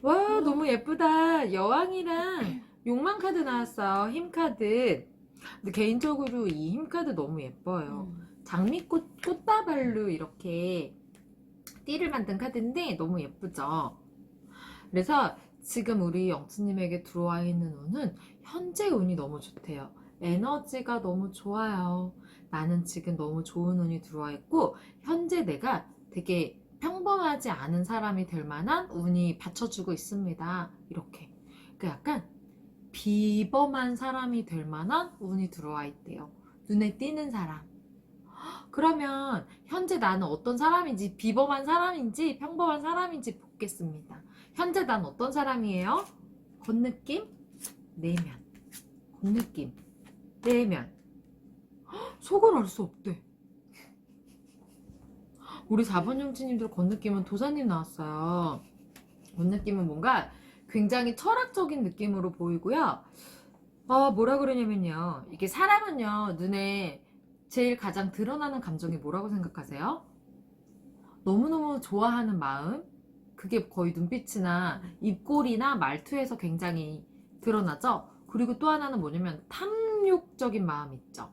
와 너무 예쁘다. 여왕이랑 욕망 카드 나왔어요. 힘 카드. 근데 개인적으로 이 힘 카드 너무 예뻐요. 장미꽃 꽃다발로 이렇게 띠를 만든 카드인데 너무 예쁘죠. 그래서 지금 우리 영수님에게 들어와 있는 운은 현재 운이 너무 좋대요. 에너지가 너무 좋아요. 나는 지금 너무 좋은 운이 들어와 있고 현재 내가 되게 평범하지 않은 사람이 될 만한 운이 받쳐주고 있습니다. 이렇게. 그 약간 비범한 사람이 될 만한 운이 들어와 있대요. 눈에 띄는 사람. 그러면 현재 나는 어떤 사람인지 비범한 사람인지 평범한 사람인지 보겠습니다. 현재 난 어떤 사람이에요? 겉느낌? 내면. 겉느낌. 내면. 속을 알 수 없대. 우리 4번 영치님들 겉느낌은 도사님 나왔어요. 겉느낌은 뭔가 굉장히 철학적인 느낌으로 보이고요. 뭐라 그러냐면요. 이게 사람은요, 눈에 제일 가장 드러나는 감정이 뭐라고 생각하세요? 너무너무 좋아하는 마음? 그게 거의 눈빛이나 입꼬리나 말투에서 굉장히 드러나죠? 그리고 또 하나는 뭐냐면 탐욕적인 마음 있죠?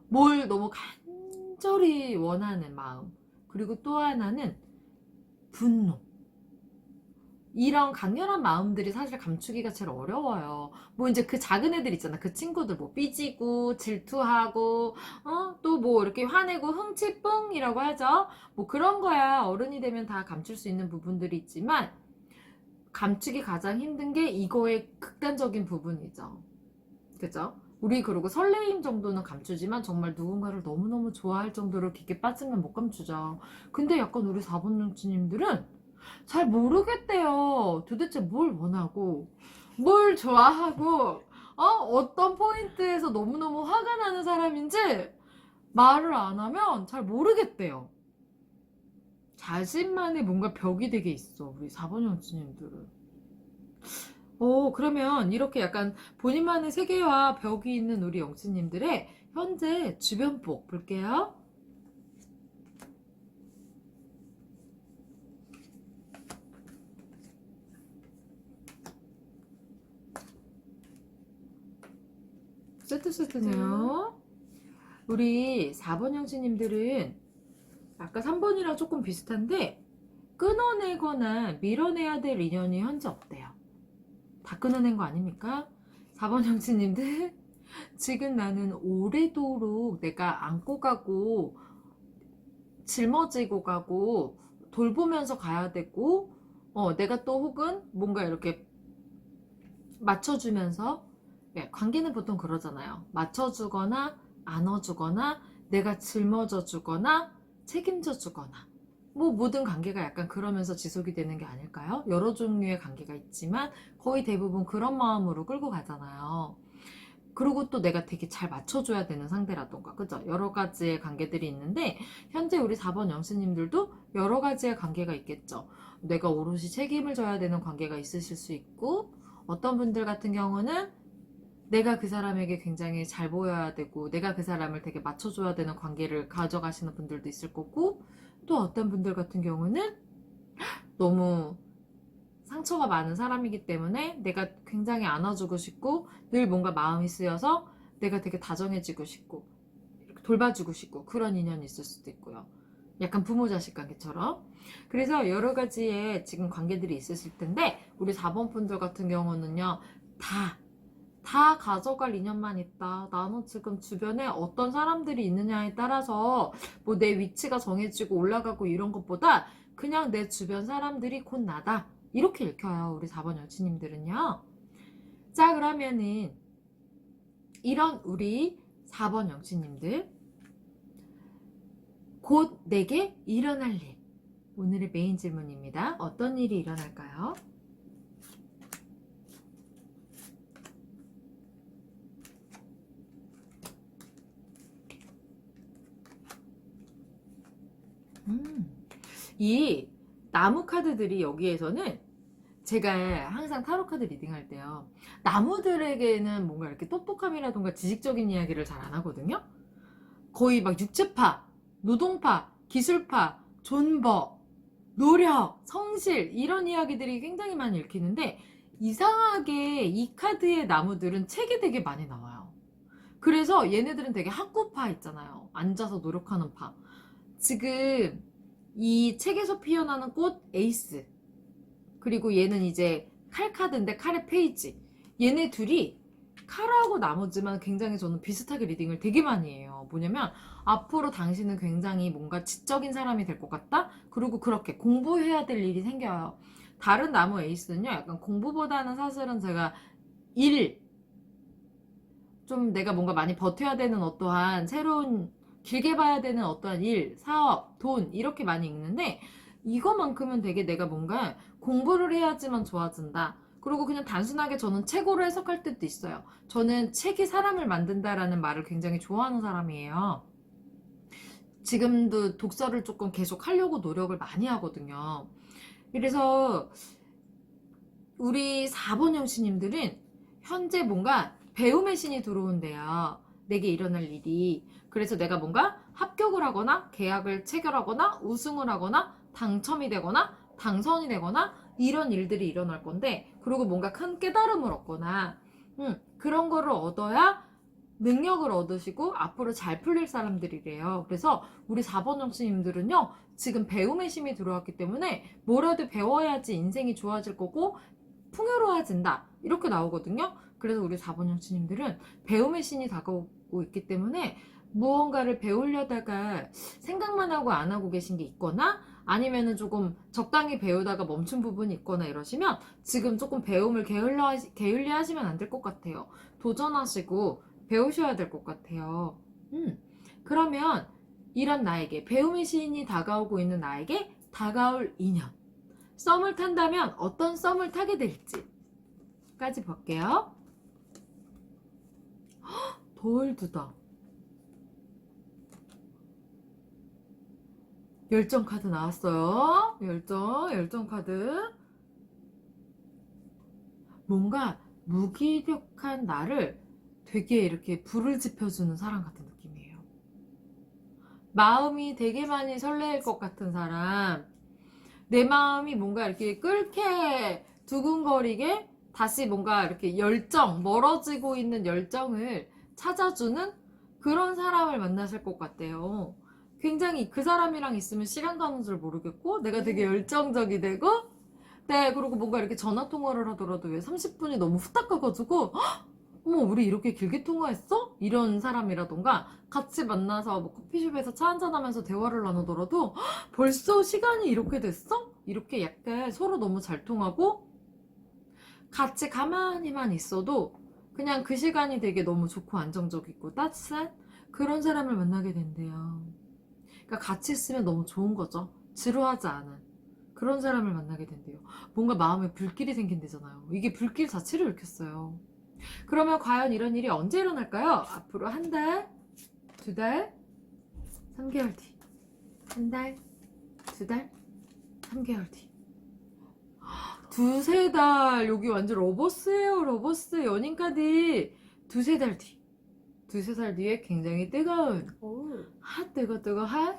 뭘 너무 간절히 원하는 마음. 그리고 또 하나는 분노. 이런 강렬한 마음들이 사실 감추기가 제일 어려워요. 뭐 이제 그 작은 애들 있잖아. 그 친구들 뭐 삐지고 질투하고 또 뭐 이렇게 화내고 흥치뿡이라고 하죠. 뭐 그런 거야. 어른이 되면 다 감출 수 있는 부분들이 있지만 감추기 가장 힘든 게 이거의 극단적인 부분이죠. 그죠? 우리 그리고 설레임 정도는 감추지만 정말 누군가를 너무너무 좋아할 정도로 깊게 빠지면 못 감추죠. 근데 약간 우리 4번 눈치님들은 잘 모르겠대요. 도대체 뭘 원하고 뭘 좋아하고 어떤 포인트에서 너무너무 화가 나는 사람인지 말을 안 하면 잘 모르겠대요. 자신만의 뭔가 벽이 되게 있어. 우리 4번 눈치님들은. 그러면 이렇게 약간 본인만의 세계와 벽이 있는 우리 영수님들의 현재 주변복 볼게요. 세트네요. 우리 4번 형제님들은 아까 3번이랑 조금 비슷한데 끊어내거나 밀어내야 될 인연이 현재 없대요. 다 끊어낸 거 아닙니까? 4번 형제님들 지금 나는 오래도록 내가 안고 가고 짊어지고 가고 돌보면서 가야 되고 내가 또 혹은 뭔가 이렇게 맞춰주면서 관계는 보통 그러잖아요. 맞춰주거나 안아주거나 내가 짊어져 주거나 책임져 주거나 뭐 모든 관계가 약간 그러면서 지속이 되는 게 아닐까요? 여러 종류의 관계가 있지만 거의 대부분 그런 마음으로 끌고 가잖아요. 그리고 또 내가 되게 잘 맞춰줘야 되는 상대라던가, 그죠? 여러 가지의 관계들이 있는데, 현재 우리 4번 영수님들도 여러 가지의 관계가 있겠죠. 내가 오롯이 책임을 져야 되는 관계가 있으실 수 있고, 어떤 분들 같은 경우는 내가 그 사람에게 굉장히 잘 보여야 되고, 내가 그 사람을 되게 맞춰줘야 되는 관계를 가져가시는 분들도 있을 거고, 또 어떤 분들 같은 경우는 너무 상처가 많은 사람이기 때문에 내가 굉장히 안아주고 싶고 늘 뭔가 마음이 쓰여서 내가 되게 다정해지고 싶고 이렇게 돌봐주고 싶고 그런 인연이 있을 수도 있고요. 약간 부모 자식 관계처럼. 그래서 여러 가지의 지금 관계들이 있으실 텐데 우리 4번 분들 같은 경우는요. 다 가져갈 인연만 있다. 나는 지금 주변에 어떤 사람들이 있느냐에 따라서 뭐 내 위치가 정해지고 올라가고 이런 것보다 그냥 내 주변 사람들이 곧 나다. 이렇게 읽혀요. 우리 4번 여친님들은요. 자, 그러면은 이런 우리 4번 영치님들 곧 내게 일어날 일. 오늘의 메인 질문입니다. 어떤 일이 일어날까요? 이 나무 카드들이 여기에서는 제가 항상 타로 카드 리딩할 때요. 나무들에게는 뭔가 이렇게 똑똑함이라던가 지식적인 이야기를 잘 안 하거든요. 거의 막 육체파, 노동파, 기술파, 존버, 노력, 성실 이런 이야기들이 굉장히 많이 읽히는데 이상하게 이 카드의 나무들은 책이 되게 많이 나와요. 그래서 얘네들은 되게 학구파 있잖아요. 앉아서 노력하는 파. 지금 이 책에서 피어나는 꽃 에이스 그리고 얘는 이제 칼 카드인데 칼의 페이지 얘네 둘이 칼하고 나머지만 굉장히 저는 비슷하게 리딩을 되게 많이 해요. 뭐냐면 앞으로 당신은 굉장히 뭔가 지적인 사람이 될 것 같다? 그리고 그렇게 공부해야 될 일이 생겨요. 다른 나무 에이스는요 약간 공부보다는 사실은 제가 일, 좀 내가 뭔가 많이 버텨야 되는 어떠한 새로운 길게 봐야 되는 어떠한 일, 사업, 돈 이렇게 많이 읽는데 이거만큼은 되게 내가 뭔가 공부를 해야지만 좋아진다. 그리고 그냥 단순하게 저는 책으로 해석할 때도 있어요. 저는 책이 사람을 만든다라는 말을 굉장히 좋아하는 사람이에요. 지금도 독서를 조금 계속 하려고 노력을 많이 하거든요. 그래서 우리 4번 형씨님들은 현재 뭔가 배움의 신이 들어온대요. 내게 일어날 일이. 그래서 내가 뭔가 합격을 하거나 계약을 체결하거나 우승을 하거나 당첨이 되거나 당선이 되거나 이런 일들이 일어날 건데 그리고 뭔가 큰 깨달음을 얻거나 그런 거를 얻어야 능력을 얻으시고 앞으로 잘 풀릴 사람들이래요. 그래서 우리 4번 형수님들은요 지금 배움의 심이 들어왔기 때문에 뭐라도 배워야지 인생이 좋아질 거고 풍요로워진다 이렇게 나오거든요. 그래서 우리 4번 형수님들은 배움의 신이 다가오고 있기 때문에 무언가를 배우려다가 생각만 하고 안 하고 계신 게 있거나 아니면은 조금 적당히 배우다가 멈춘 부분이 있거나 이러시면 지금 조금 배움을 게을리 하시면 안 될 것 같아요. 도전하시고 배우셔야 될 것 같아요. 그러면 이런 나에게 배움의 신이 다가오고 있는 나에게 다가올 인연 썸을 탄다면 어떤 썸을 타게 될지까지 볼게요. 돌두다. 열정 카드 나왔어요. 열정 카드. 뭔가 무기력한 나를 되게 이렇게 불을 지펴주는 사람 같은 느낌이에요. 마음이 되게 많이 설레일 것 같은 사람, 내 마음이 뭔가 이렇게 끓게 두근거리게 다시 뭔가 이렇게 열정, 멀어지고 있는 열정을 찾아주는 그런 사람을 만나실 것 같아요. 굉장히 그 사람이랑 있으면 시간 가는 줄 모르겠고, 내가 되게 열정적이 되고, 네, 그리고 뭔가 이렇게 전화 통화를 하더라도 왜 30분이 너무 후딱 가가지고, "헉! 어머, 우리 이렇게 길게 통화했어?" 이런 사람이라던가, 같이 만나서 뭐 커피숍에서 차 한잔하면서 대화를 나누더라도, "헉! 벌써 시간이 이렇게 됐어?" 이렇게 약간 서로 너무 잘 통하고, 같이 가만히만 있어도 그냥 그 시간이 되게 너무 좋고 안정적이고 따뜻한 그런 사람을 만나게 된대요. 그러니까 같이 있으면 너무 좋은 거죠. 지루하지 않은 그런 사람을 만나게 된대요. 뭔가 마음에 불길이 생긴대잖아요. 이게 불길 자체를 일으켰어요. 그러면 과연 이런 일이 언제 일어날까요? 앞으로 한 달, 두 달, 3개월 뒤. 한 달, 두 달, 3개월 뒤. 두세 달. 여기 완전 러버스예요. 러버스 연인 카드. 두세 달 뒤. 두세 달 뒤에 굉장히 뜨거운 오, 핫 뜨거 핫.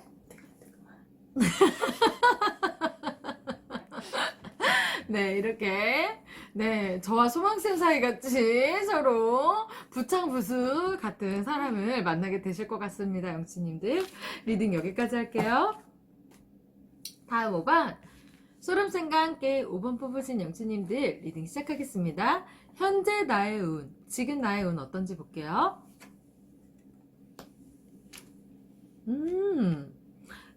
네, 이렇게 네, 저와 소망쌤 사이 같이 서로 부창부수 같은 사람을 만나게 되실 것 같습니다. 영치님들 리딩 여기까지 할게요. 다음 5번 소름쌤과 함께 5번 뽑으신 영치님들 리딩 시작하겠습니다. 현재 나의 운, 지금 나의 운 어떤지 볼게요.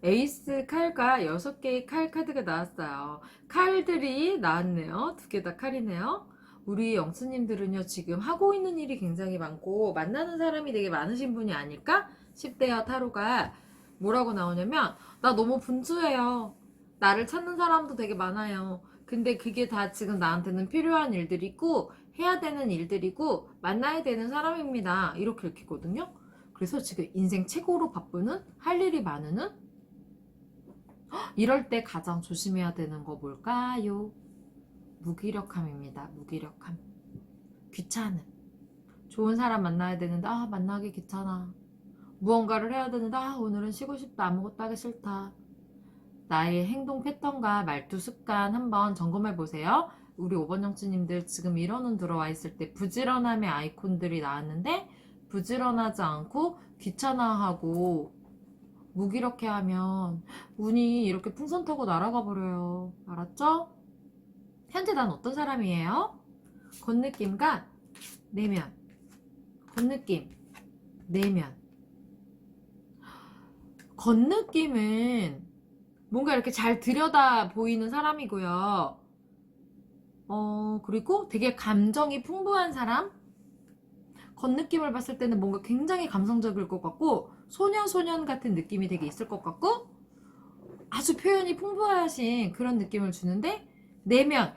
에이스 칼과 6개의 칼 카드가 나왔어요. 칼들이 나왔네요. 2개 다 칼이네요. 우리 영수님들은요, 지금 하고 있는 일이 굉장히 많고, 만나는 사람이 되게 많으신 분이 아닐까 싶대요. 타로가 뭐라고 나오냐면, 나 너무 분주해요. 나를 찾는 사람도 되게 많아요. 근데 그게 다 지금 나한테는 필요한 일들이고, 해야 되는 일들이고, 만나야 되는 사람입니다. 이렇게 읽히거든요. 그래서 지금 인생 최고로 바쁘는, 할 일이 많은, 이럴 때 가장 조심해야 되는 거 뭘까요? 무기력함입니다. 무기력함. 귀찮음. 좋은 사람 만나야 되는데 만나기 귀찮아. 무언가를 해야 되는데 오늘은 쉬고 싶다. 아무것도 하기 싫다. 나의 행동 패턴과 말투 습관 한번 점검해 보세요. 우리 5번 영치님들 지금 이런 들어와 있을 때 부지런함의 아이콘들이 나왔는데 부지런하지 않고 귀찮아하고 무기력해 하면 운이 이렇게 풍선 타고 날아가 버려요. 알았죠? 현재 난 어떤 사람이에요? 겉느낌과 내면. 겉느낌, 내면. 겉느낌은 뭔가 이렇게 잘 들여다 보이는 사람이고요. 그리고 되게 감정이 풍부한 사람? 겉느낌을 봤을 때는 뭔가 굉장히 감성적일 것 같고 소년 같은 느낌이 되게 있을 것 같고 아주 표현이 풍부하신 그런 느낌을 주는데 내면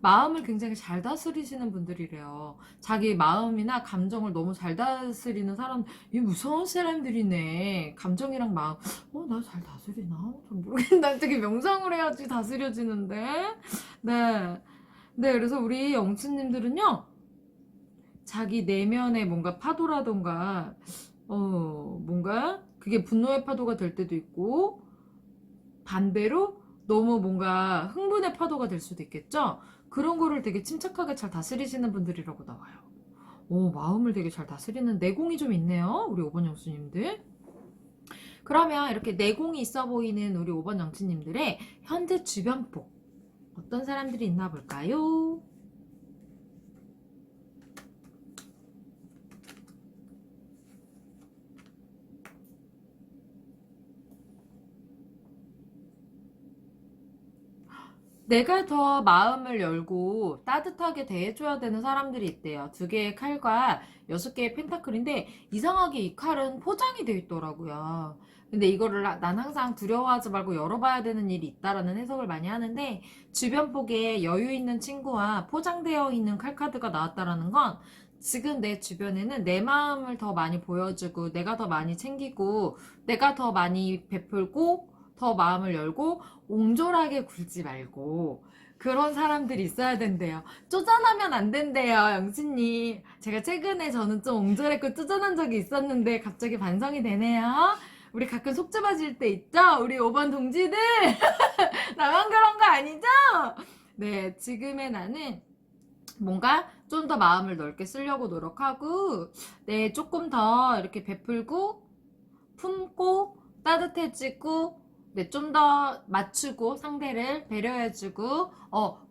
마음을 굉장히 잘 다스리시는 분들이래요. 자기 마음이나 감정을 너무 잘 다스리는 사람, 이 무서운 사람들이네. 감정이랑 마음, 나 잘 다스리나? 잘 모르겠는데, 난 되게 명상을 해야지 다스려지는데. 네. 네, 그래서 우리 영치님들은요, 자기 내면의 뭔가 파도라던가, 뭔가 그게 분노의 파도가 될 때도 있고, 반대로 너무 뭔가 흥분의 파도가 될 수도 있겠죠? 그런 거를 되게 침착하게 잘 다스리시는 분들이라고 나와요. 마음을 되게 잘 다스리는 내공이 좀 있네요. 우리 5번 영수님들. 그러면 이렇게 내공이 있어 보이는 우리 5번 영수님들의 현재 주변폭 어떤 사람들이 있나 볼까요? 내가 더 마음을 열고 따뜻하게 대해줘야 되는 사람들이 있대요. 2개의 칼과 6개의 펜타클인데 이상하게 이 칼은 포장이 되어 있더라고요. 근데 이거를 난 항상 두려워하지 말고 열어봐야 되는 일이 있다라는 해석을 많이 하는데 주변 폭에 여유 있는 친구와 포장되어 있는 칼 카드가 나왔다라는 건 지금 내 주변에는 내 마음을 더 많이 보여주고 내가 더 많이 챙기고 내가 더 많이 베풀고 더 마음을 열고 옹졸하게 굴지 말고 그런 사람들이 있어야 된대요. 쪼잔하면 안 된대요, 영신님. 제가 최근에 저는 좀 옹졸했고 쪼잔한 적이 있었는데 갑자기 반성이 되네요. 우리 가끔 속 좁아질 때 있죠? 우리 5번 동지들! 나만 그런 거 아니죠? 네, 지금의 나는 뭔가 좀 더 마음을 넓게 쓰려고 노력하고, 네, 조금 더 이렇게 베풀고, 품고, 따뜻해지고, 네, 좀 더 맞추고, 상대를 배려해주고,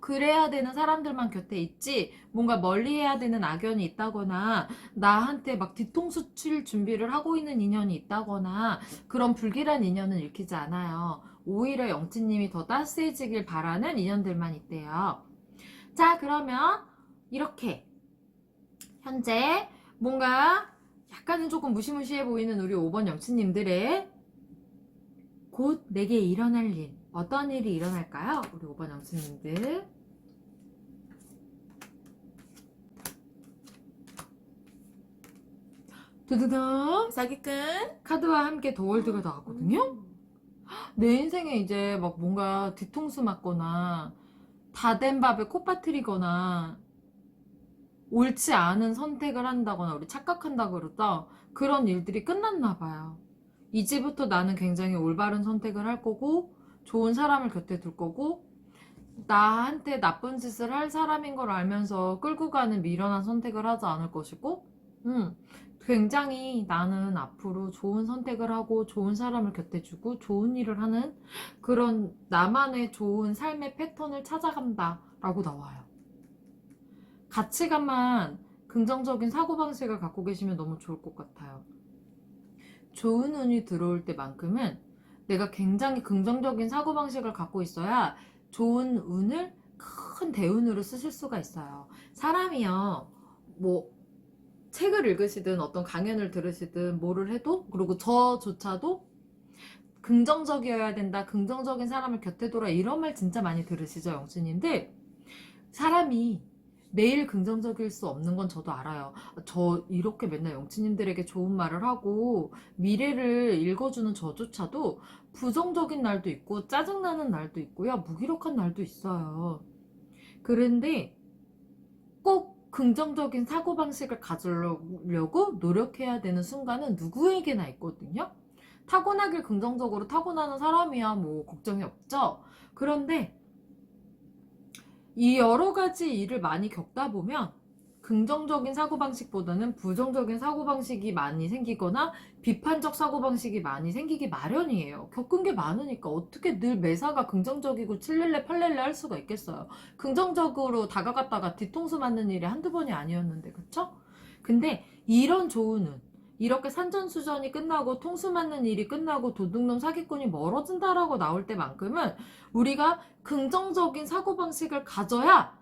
그래야 되는 사람들만 곁에 있지, 뭔가 멀리 해야 되는 악연이 있다거나, 나한테 막 뒤통수 칠 준비를 하고 있는 인연이 있다거나, 그런 불길한 인연은 읽히지 않아요. 오히려 영치님이 더 따스해지길 바라는 인연들만 있대요. 자, 그러면, 이렇게, 현재, 뭔가, 약간은 조금 무시무시해 보이는 우리 5번 영치님들의 곧 내게 일어날 일, 어떤 일이 일어날까요? 우리 5번 영치님들. 두두둥. 사기꾼. 카드와 함께 더 월드가 나왔거든요? 내 인생에 이제 막 뭔가 뒤통수 맞거나, 다 된 밥에 코 빠뜨리거나, 옳지 않은 선택을 한다거나, 우리 착각한다 그러죠? 그런 일들이 끝났나 봐요. 이제부터 나는 굉장히 올바른 선택을 할 거고, 좋은 사람을 곁에 둘 거고, 나한테 나쁜 짓을 할 사람인 걸 알면서 끌고 가는 미련한 선택을 하지 않을 것이고, 굉장히 나는 앞으로 좋은 선택을 하고, 좋은 사람을 곁에 주고, 좋은 일을 하는 그런 나만의 좋은 삶의 패턴을 찾아간다 라고 나와요. 가치관만 긍정적인 사고방식을 갖고 계시면 너무 좋을 것 같아요. 좋은 운이 들어올 때만큼은 내가 굉장히 긍정적인 사고방식을 갖고 있어야 좋은 운을 큰 대운으로 쓰실 수가 있어요. 사람이요, 뭐, 책을 읽으시든 어떤 강연을 들으시든 뭐를 해도, 그리고 저조차도 긍정적이어야 된다, 긍정적인 사람을 곁에 둬라, 이런 말 진짜 많이 들으시죠, 영수님들? 사람이 매일 긍정적일 수 없는 건 저도 알아요. 저 이렇게 맨날 영치님들에게 좋은 말을 하고 미래를 읽어주는 저조차도 부정적인 날도 있고 짜증나는 날도 있고요. 무기력한 날도 있어요. 그런데 꼭 긍정적인 사고방식을 가지려고 노력해야 되는 순간은 누구에게나 있거든요. 타고나길 긍정적으로 타고나는 사람이야 뭐 걱정이 없죠. 그런데 이 여러 가지 일을 많이 겪다 보면 긍정적인 사고방식보다는 부정적인 사고방식이 많이 생기거나 비판적 사고방식이 많이 생기기 마련이에요. 겪은 게 많으니까 어떻게 늘 매사가 긍정적이고 칠렐레 팔렐레 할 수가 있겠어요. 긍정적으로 다가갔다가 뒤통수 맞는 일이 한두 번이 아니었는데, 그쵸? 근데 이런 좋은 운, 이렇게 산전수전이 끝나고 통수 맞는 일이 끝나고 도둑놈 사기꾼이 멀어진다라고 나올 때만큼은 우리가 긍정적인 사고방식을 가져야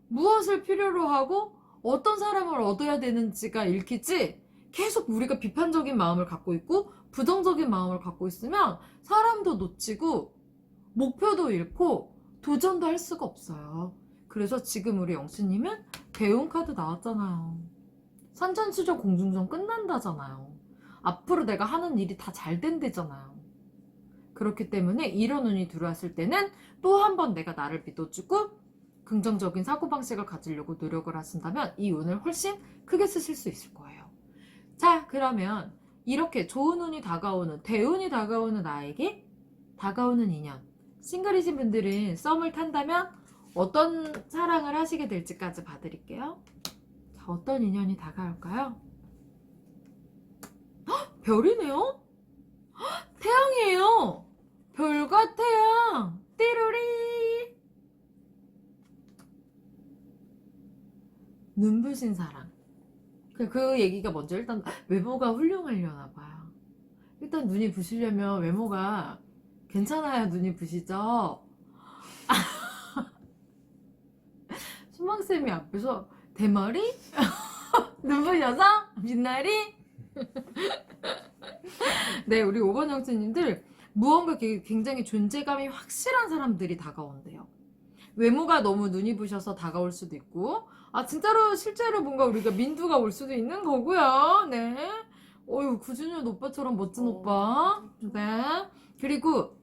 무엇을 필요로 하고 어떤 사람을 얻어야 되는지가 읽히지, 계속 우리가 비판적인 마음을 갖고 있고 부정적인 마음을 갖고 있으면 사람도 놓치고 목표도 잃고 도전도 할 수가 없어요. 그래서 지금 우리 영수님은 대운 카드 나왔잖아요. 산전수전 공중전 끝난다잖아요. 앞으로 내가 하는 일이 다 잘 된대잖아요. 그렇기 때문에 이런 운이 들어왔을 때는 또 한 번 내가 나를 믿어주고 긍정적인 사고방식을 가지려고 노력을 하신다면 이 운을 훨씬 크게 쓰실 수 있을 거예요. 자, 그러면 이렇게 좋은 운이 다가오는, 대운이 다가오는 나에게 다가오는 인연, 싱글이신 분들은 썸을 탄다면 어떤 사랑을 하시게 될지까지 봐드릴게요. 자, 어떤 인연이 다가올까요? 헉, 별이네요? 헉, 태양이에요. 별과 태양. 띠루리. 눈부신 사랑. 그 얘기가 먼저 일단 외모가 훌륭하려나 봐요. 일단 눈이 부시려면 외모가 괜찮아야 눈이 부시죠. 수망쌤이 앞에서 대머리? 눈부셔서? 빛나리? 네, 우리 5번 영수님들 무언가 굉장히 존재감이 확실한 사람들이 다가온대요. 외모가 너무 눈이 부셔서 다가올 수도 있고, 아 진짜로 실제로 뭔가 우리가 민두가 올 수도 있는 거고요. 네. 어유 구준현 오빠처럼 멋진 오빠. 네. 그리고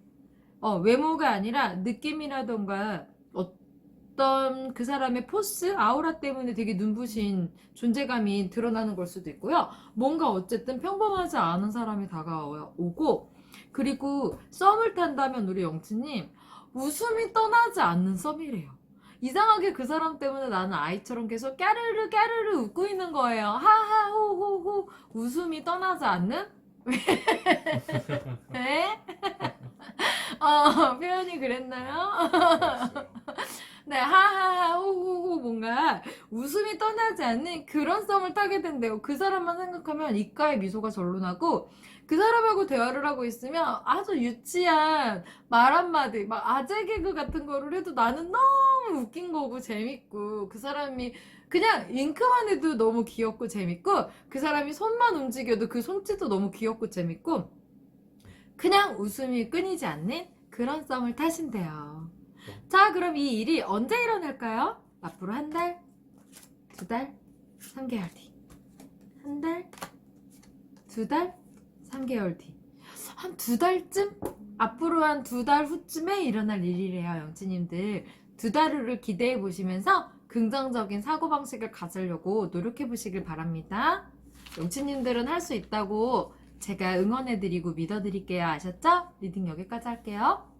외모가 아니라 느낌이라던가 어떤 그 사람의 포스, 아우라 때문에 되게 눈부신 존재감이 드러나는 걸 수도 있고요. 뭔가 어쨌든 평범하지 않은 사람이 다가오고, 그리고 썸을 탄다면 우리 영치님 웃음이 떠나지 않는 썸이래요. 이상하게 그 사람 때문에 나는 아이처럼 계속 까르르 까르르 웃고 있는 거예요. 하하 호호호 웃음이 떠나지 않는? 네? 표현이 그랬나요? 알았어요. 네, 하하하 호호호 뭔가 웃음이 떠나지 않는 그런 썸을 타게 된대요. 그 사람만 생각하면 입가에 미소가 절로 나고, 그 사람하고 대화를 하고 있으면 아주 유치한 말 한마디, 막 아재 개그 같은 거를 해도 나는 너무 웃긴 거고 재밌고, 그 사람이 그냥 윙크만 해도 너무 귀엽고 재밌고, 그 사람이 손만 움직여도 그 손짓도 너무 귀엽고 재밌고, 그냥 웃음이 끊이지 않는 그런 썸을 타신대요. 자, 그럼 이 일이 언제 일어날까요? 앞으로 한 달, 두 달, 3개월 뒤. 한 달, 두 달, 3개월 뒤. 한 두 달쯤? 앞으로 한 두 달 후쯤에 일어날 일이래요, 영치님들. 두 달을 기대해 보시면서 긍정적인 사고방식을 가지려고 노력해 보시길 바랍니다. 영치님들은 할 수 있다고 제가 응원해 드리고 믿어 드릴게요. 아셨죠? 리딩 여기까지 할게요.